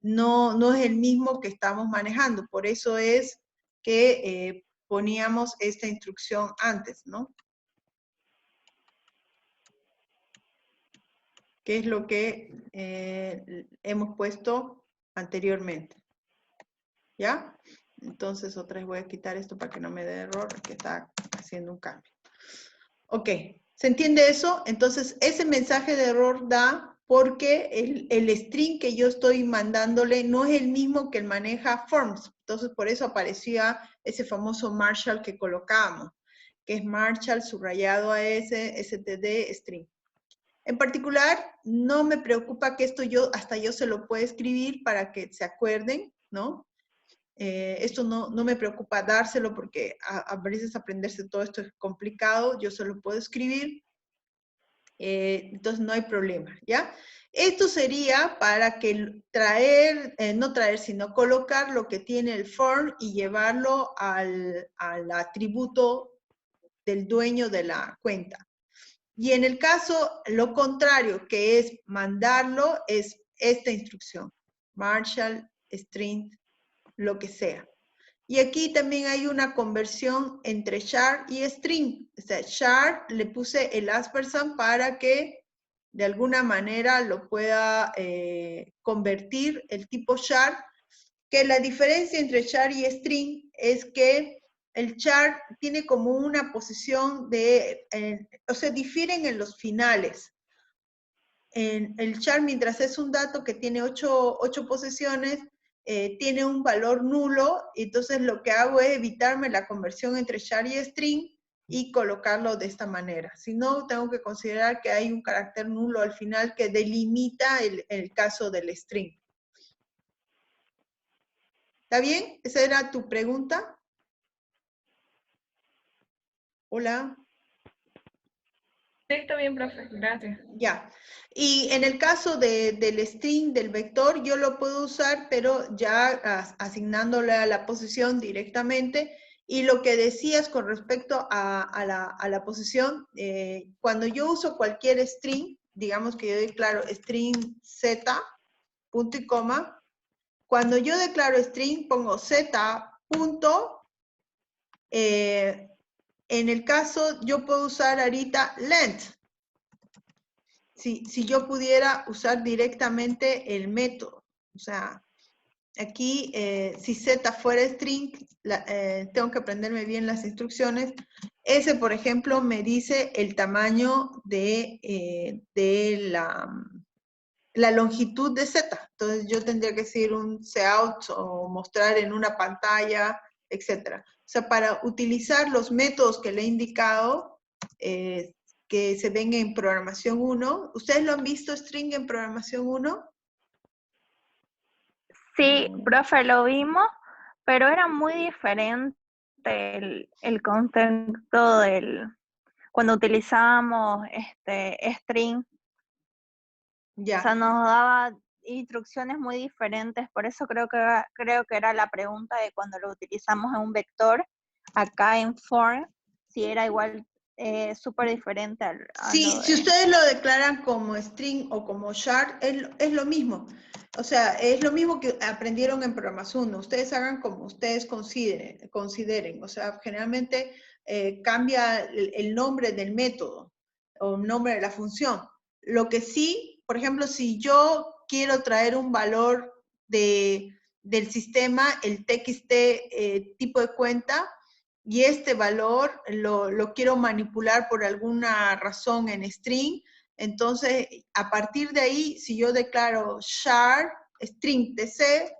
no es el mismo que estamos manejando. Por eso es que poníamos esta instrucción antes, ¿no? Que es lo que hemos puesto anteriormente. ¿Ya? Entonces, otra vez voy a quitar esto para que no me dé error, que está haciendo un cambio. Ok, ¿se entiende eso? Entonces, ese mensaje de error da porque el string que yo estoy mandándole no es el mismo que el maneja forms. Entonces, por eso aparecía ese famoso Marshall que colocábamos, que es Marshall subrayado a ese std string. En particular, no me preocupa que esto hasta yo se lo pueda escribir para que se acuerden, ¿no? Esto no me preocupa dárselo porque a veces aprenderse todo esto es complicado, yo se lo puedo escribir, entonces no hay problema, ¿ya? Esto sería para que no traer, sino colocar lo que tiene el form y llevarlo al atributo del dueño de la cuenta. Y en el caso, lo contrario, que es mandarlo, es esta instrucción. Marshall, string, lo que sea. Y aquí también hay una conversión entre char y string. O sea, char le puse el ampersand para que de alguna manera lo pueda convertir el tipo char, que la diferencia entre char y string es que el char tiene como una posición de, o sea, difieren en los finales. En el char, mientras es un dato que tiene 8 posiciones, tiene un valor nulo, entonces lo que hago es evitarme la conversión entre char y string y colocarlo de esta manera. Si no, tengo que considerar que hay un carácter nulo al final que delimita el caso del string. ¿Está bien? ¿Esa era tu pregunta? Hola. Sí, está bien, profe. Gracias. Ya. Y en el caso del string, del vector, yo lo puedo usar, pero ya asignándole a la posición directamente. Y lo que decías con respecto a la posición, cuando yo uso cualquier string, digamos que yo declaro string z, punto y coma, cuando yo declaro string, pongo z, punto, en el caso, yo puedo usar ahorita length. Si yo pudiera usar directamente el método. O sea, aquí, si z fuera string, tengo que aprenderme bien las instrucciones. Ese, por ejemplo, me dice el tamaño de la longitud de z. Entonces, yo tendría que decir un cout o mostrar en una pantalla, etc. O sea, para utilizar los métodos que le he indicado, que se ven en programación 1. ¿Ustedes lo han visto string en programación 1? Sí, profe, lo vimos, pero era muy diferente el concepto cuando utilizábamos string. Ya. O sea, nos daba instrucciones muy diferentes, por eso creo que era la pregunta de cuando lo utilizamos en un vector, acá en form, si era igual, súper diferente a Sí, lo de... si ustedes lo declaran como string o como char, es lo mismo. O sea, es lo mismo que aprendieron en programación 1. Ustedes hagan como ustedes consideren. O sea, generalmente cambia el nombre del método o el nombre de la función. Lo que sí, por ejemplo, si yo quiero traer un valor del sistema, el txt tipo de cuenta, y este valor lo quiero manipular por alguna razón en string, entonces a partir de ahí, si yo declaro char string tc,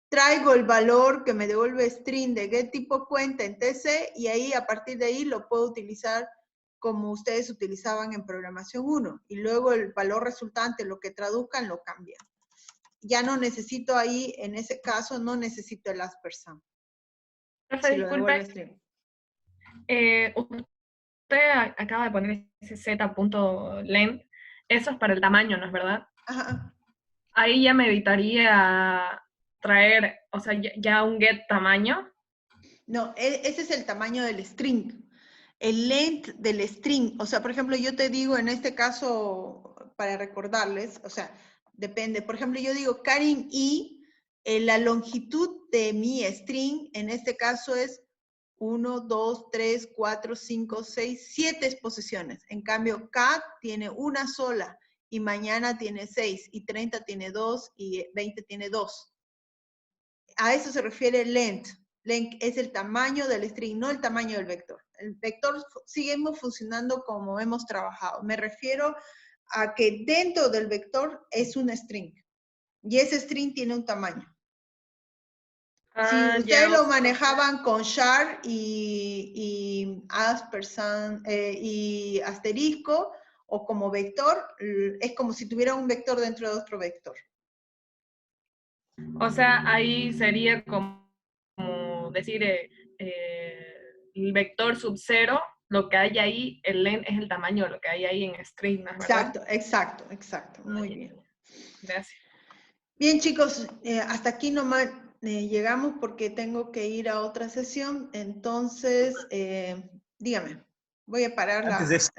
traigo el valor que me devuelve string de get tipo cuenta en tc, y ahí a partir de ahí lo puedo utilizar como ustedes utilizaban en programación 1, y luego el valor resultante, lo que traduzcan, lo cambian. Ya no necesito ahí, en ese caso, no necesito el ampersand. Profe, Si lo devuelve disculpe. string. Usted acaba de poner ese z.length. Eso es para el tamaño, ¿no es verdad? Ajá. Ahí ya me evitaría traer, o sea, ya un get tamaño. No, ese es el tamaño del string. El length del string. O sea, por ejemplo, yo te digo en este caso, para recordarles, o sea, depende. Por ejemplo, yo digo Karin y la longitud de mi string, en este caso es 1, 2, 3, 4, 5, 6, 7 posiciones. En cambio, Kat tiene una sola y mañana tiene 6 y 30 tiene 2 y 20 tiene 2. A eso se refiere length. Length es el tamaño del string, no el tamaño del vector. El vector seguimos funcionando como hemos trabajado. Me refiero a que dentro del vector es un string. Y ese string tiene un tamaño. Si ustedes lo manejaban con char y ampersand y asterisco o como vector, es como si tuviera un vector dentro de otro vector. O sea, ahí sería como decir el vector sub 0, lo que hay ahí, el length es el tamaño de lo que hay ahí en string, ¿no es verdad? Exacto. Muy bien. Gracias. Bien, chicos, hasta aquí nomás llegamos porque tengo que ir a otra sesión. Entonces, dígame, voy a parar Antes de eso,